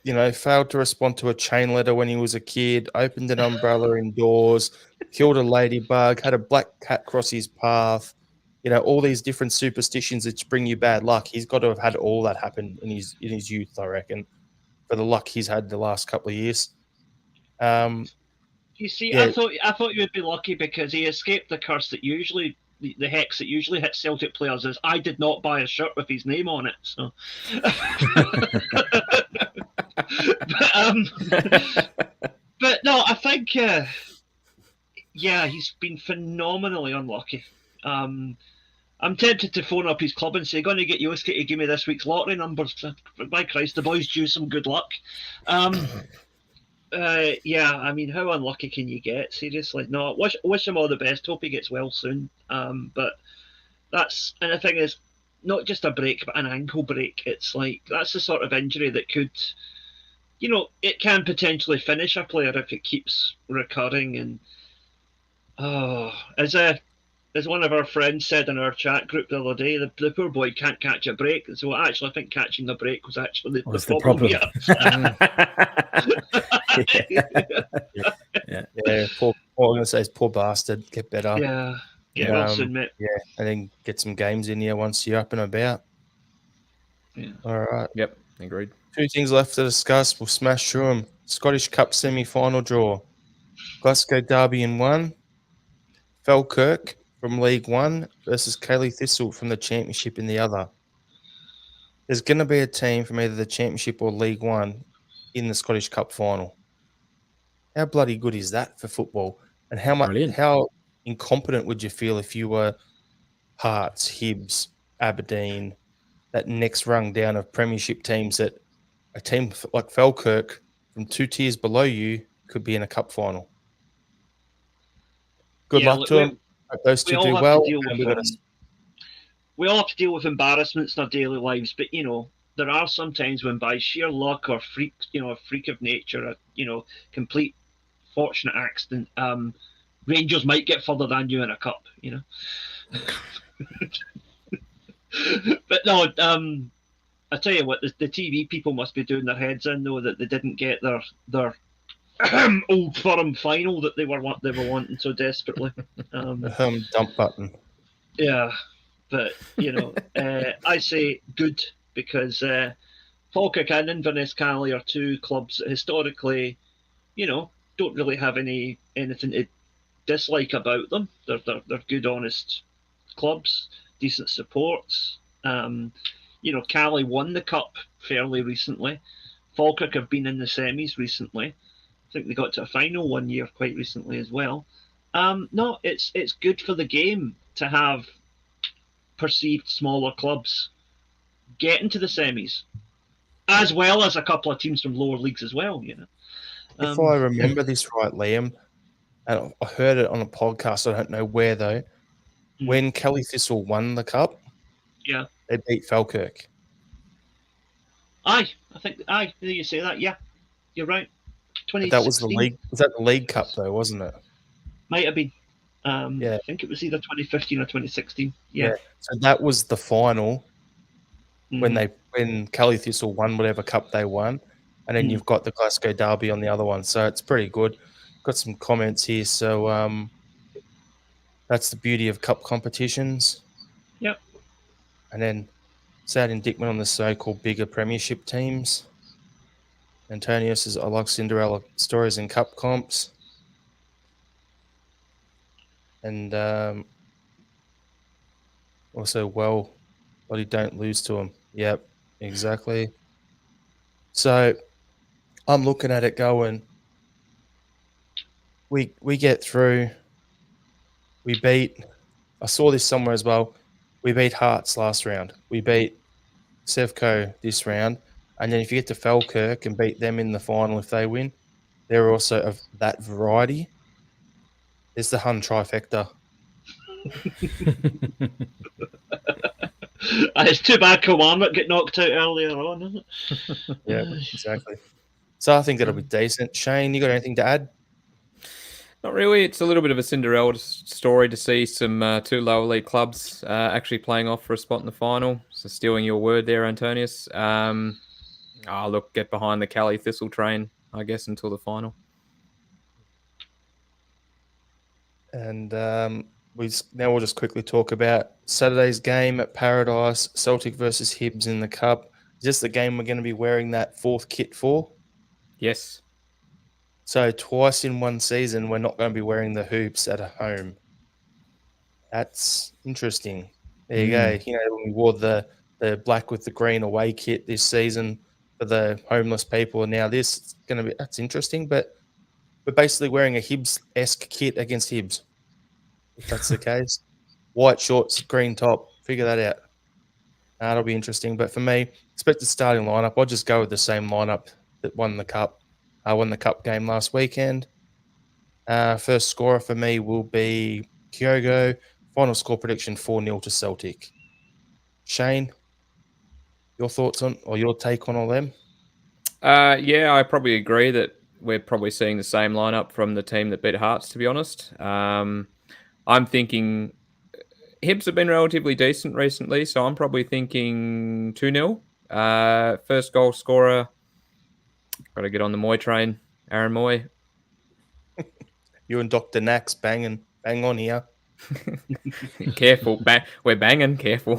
failed to respond to a chain letter when he was a kid, opened an umbrella indoors, killed a ladybug, had a black cat cross his path. All these different superstitions that bring you bad luck. He's got to have had all that happen in his youth, I reckon, for the luck he's had the last couple of years. You see, yeah. I thought you would be lucky because he escaped the curse that usually the hex that usually hits Celtic players is I did not buy a shirt with his name on it. So But no, I think he's been phenomenally unlucky. I'm tempted to phone up his club and say, "Going to get Yosuke to give me this week's lottery numbers." By Christ, the boys due some good luck. I mean, how unlucky can you get? Seriously, no. Wish him all the best. Hope he gets well soon. But and the thing is, not just a break, but an ankle break. It's like that's the sort of injury that could, it can potentially finish a player if it keeps recurring. And as one of our friends said in our chat group the other day, the poor boy can't catch a break. So actually, I think catching the break was actually the problem. Yeah. Poor, all I'm gonna say is poor bastard. Get better. Yeah. Get well soon, mate. Yeah, and then get some games in here once you're up and about. Yeah. All right. Yep, agreed. 2 things left to discuss. We'll smash through them. Scottish Cup semi-final draw. Glasgow Derby in 1. Falkirk from League 1 versus Cayley Thistle from the Championship in the other. There's going to be a team from either the Championship or League 1 in the Scottish Cup final. How bloody good is that for football? And how incompetent would you feel if you were Hearts, Hibs, Aberdeen, that next rung down of premiership teams, that a team like Falkirk from 2 tiers below you could be in a cup final? Good luck to them. Hope those two do well. We all have to deal with embarrassments in our daily lives, but there are some times when by sheer luck or freak of nature, complete fortunate accident, Rangers might get further than you in a cup, But no, I tell you what, the TV people must be doing their heads in though that they didn't get their Old Firm final that they were wanting so desperately. Dump button. Yeah, but I say good because Falkirk and Inverness Cali are 2 clubs that historically, don't really have anything to dislike about them. They're good, honest clubs, decent supports. Cali won the cup fairly recently. Falkirk have been in the semis recently. I think they got to a final one year quite recently as well. No, it's good for the game to have perceived smaller clubs get into the semis, as well as a couple of teams from lower leagues as well. If I remember this right, Liam, and I heard it on a podcast, I don't know where though, when Cayley Thistle won the cup, they beat Falkirk. I think you say that. Yeah, you're right. That was the league. Was that the League Cup though, wasn't it? Might have been. I think it was either 2015 or 2016. Yeah. So that was the final when Cayley Thistle won whatever cup they won, and then you've got the Glasgow Derby on the other one. So it's pretty good. Got some comments here. So that's the beauty of cup competitions. Yep. And then sad indictment on the so-called bigger premiership teams. Antonio says, I like Cinderella stories in cup comps. And also, but you don't lose to them. Yep, exactly. So I'm looking at it going, we get through. We beat, I saw this somewhere as well, we beat Hearts last round. We beat Sevco this round. And then if you get to Falkirk and beat them in the final, if they win, they're also of that variety. It's the Hun trifecta. It's too bad Kilmarnock get knocked out earlier on, isn't it? Yeah, exactly. So I think it'll be decent. Shane, you got anything to add? Not really. It's a little bit of a Cinderella story to see some 2 lower league clubs actually playing off for a spot in the final. So stealing your word there, Antonius. Look, get behind the Cayley Thistle train, I guess, until the final. And we'll just quickly talk about Saturday's game at Paradise, Celtic versus Hibs in the Cup. Is this the game we're going to be wearing that 4th kit for? Yes. So twice in one season, we're not going to be wearing the hoops at home. That's interesting. There you go. When we wore the black with the green away kit this season, for the homeless people. And now this, it's going to be, that's interesting. But we're basically wearing a Hibs-esque kit against Hibs. If that's the case, white shorts, green top, figure that out. That'll be interesting. But for me, expected starting lineup, I'll just go with the same lineup that won the cup game last weekend. First scorer for me will be Kyogo. Final score prediction 4-0 to Celtic. Shane, your thoughts on or your take on all them? Yeah, I probably agree that we're probably seeing the same lineup from the team that beat Hearts, to be honest. I'm thinking Hibs have been relatively decent recently, so I'm probably thinking 2-0. First goal scorer, got to get on the Moy train, Aaron Moy. You and Dr. Nax bang on here. Careful, we're banging, careful.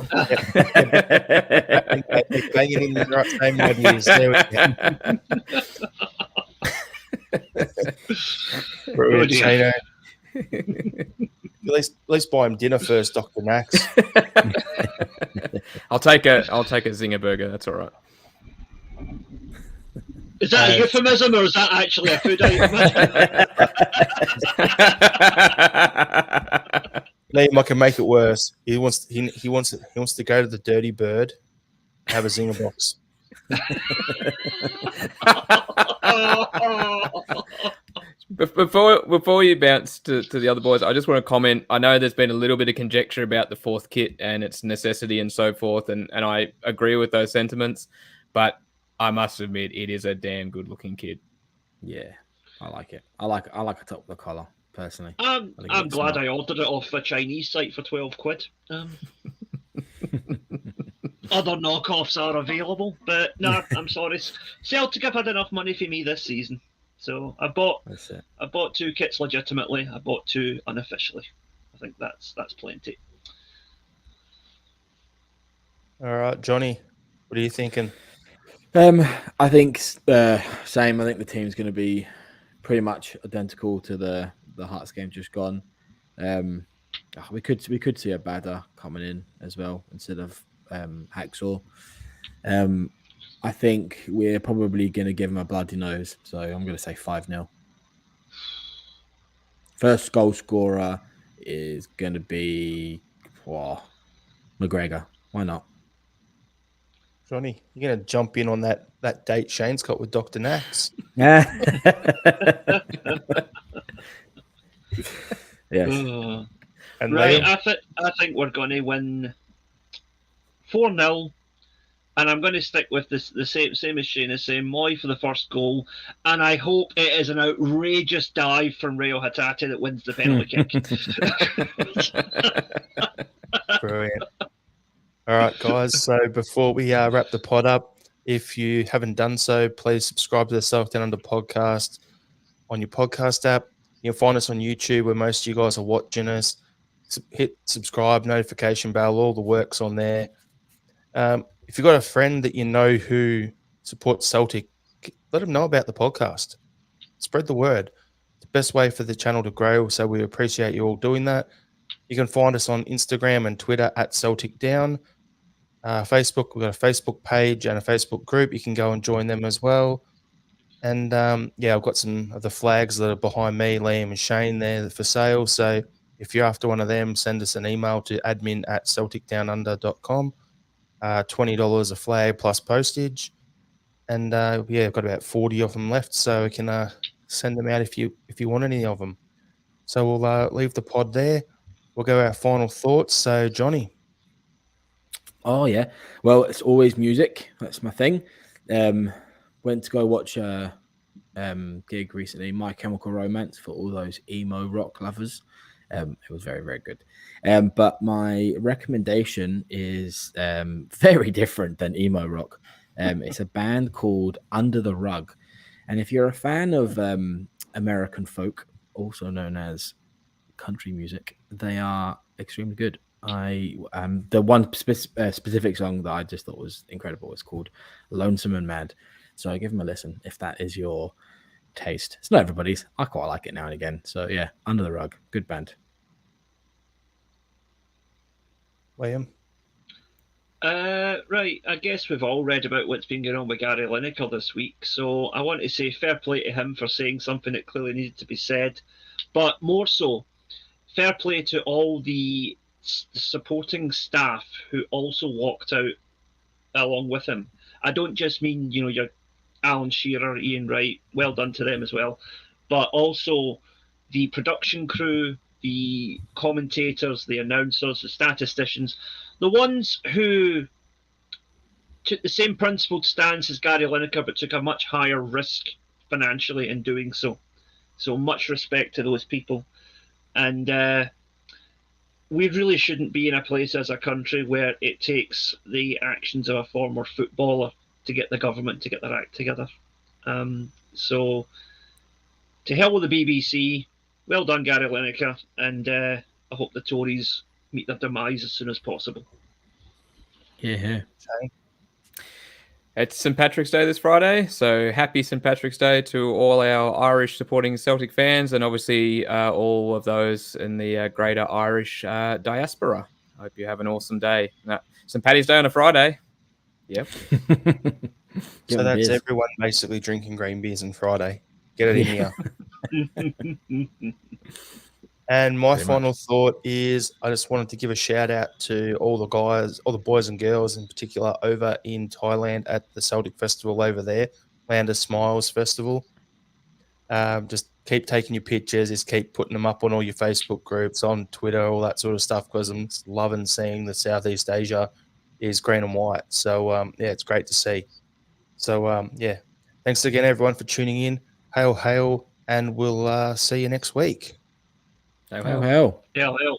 Banging in the right same ideas. There we go. Brilliant, Shano. At least buy him dinner first, Dr. Nax. I'll take a zinger burger. That's all right. Is that a euphemism or is that actually a food item? Liam, I can make it worse. He wants to go to the Dirty Bird, have a zinger box. Before you bounce to the other boys, I just want to comment. I know there's been a little bit of conjecture about the fourth kit and its necessity and so forth, and I agree with those sentiments, but I must admit it is a damn good looking kit. Yeah, I like it. I like a top of the collar personally. I'm glad I ordered it off a Chinese site for £12. Other knockoffs are available, but no, I'm sorry. Celtic have had enough money for me this season, so I bought 2 kits legitimately. I bought 2 unofficially. I think that's plenty. All right, Johnny, what are you thinking? I think same. I think the team's going to be pretty much identical to the Hearts game just gone. We could see a Badder coming in as well instead of Hacksaw. I think we're probably going to give him a bloody nose, so I'm going to say 5-0. First goal scorer is going to be McGregor. Why not? Johnny, you're going to jump in on that date Shane's got with Dr. Nax. Yes. And right, Liam? I think we're going to win 4-0, and I'm going to stick with the same as Shane is saying, Moy for the first goal, and I hope it is an outrageous dive from Reo Hatate that wins the penalty kick. Brilliant. All right, guys. So before we wrap the pod up, if you haven't done so, please subscribe to the Celtic Down Under podcast on your podcast app. You can find us on YouTube where most of you guys are watching us. Hit subscribe, notification bell, all the works on there. If you've got a friend that you know who supports Celtic, let them know about the podcast. Spread the word. It's the best way for the channel to grow, so we appreciate you all doing that. You can find us on Instagram and Twitter at Celtic Down. Facebook, we've got a Facebook page and a Facebook group. You can go and join them as well. And I've got some of the flags that are behind me, Liam and Shane, there for sale. So if you're after one of them, send us an email to admin@celticdownunder.com. $20 a flag plus postage. And I've got about 40 of them left, so we can send them out if you want any of them. So we'll leave the pod there. We'll go our final thoughts. So Johnny. Oh yeah, well it's always music. That's my thing. Went to go watch a gig recently, My Chemical Romance, for all those emo rock lovers. It was very, very good. But my recommendation is very different than emo rock. It's a band called Under the Rug. And if you're a fan of American folk, also known as country music, they are extremely good. The one specific song that I just thought was incredible is called Lonesome and Mad. So I give them a listen if that is your taste. It's not everybody's. I quite like it now and again. So yeah, Under the Rug, good band. Liam? Right, I guess we've all read about what's been going on with Gary Lineker this week, so I want to say fair play to him for saying something that clearly needed to be said, but more so, fair play to all the supporting staff who also walked out along with him. I don't just mean, your Alan Shearer, Ian Wright, well done to them as well, but also the production crew, the commentators, the announcers, the statisticians, the ones who took the same principled stance as Gary Lineker but took a much higher risk financially in doing so. So much respect to those people. And we really shouldn't be in a place as a country where it takes the actions of a former footballer to get the government to get their act together. So to hell with the BBC. Well done, Gary Lineker. And I hope the Tories meet their demise as soon as possible. Yeah. It's St. Patrick's Day this Friday, so happy St. Patrick's Day to all our Irish supporting Celtic fans and obviously all of those in the greater Irish diaspora. I hope you have an awesome day. St. Paddy's Day on a Friday. Yep. So that's everyone basically drinking green beers on Friday. Get it in here. And my final thought is I just wanted to give a shout out to all the guys, all the boys and girls in particular over in Thailand at the Celtic Festival over there, Land of Smiles Festival. Just keep taking your pictures, just keep putting them up on all your Facebook groups, on Twitter, all that sort of stuff, because I'm loving seeing the Southeast Asia is green and white. So, yeah, it's great to see. So, yeah, thanks again, everyone, for tuning in. Hail, hail, and we'll see you next week. Hail, hail. Hail, hail.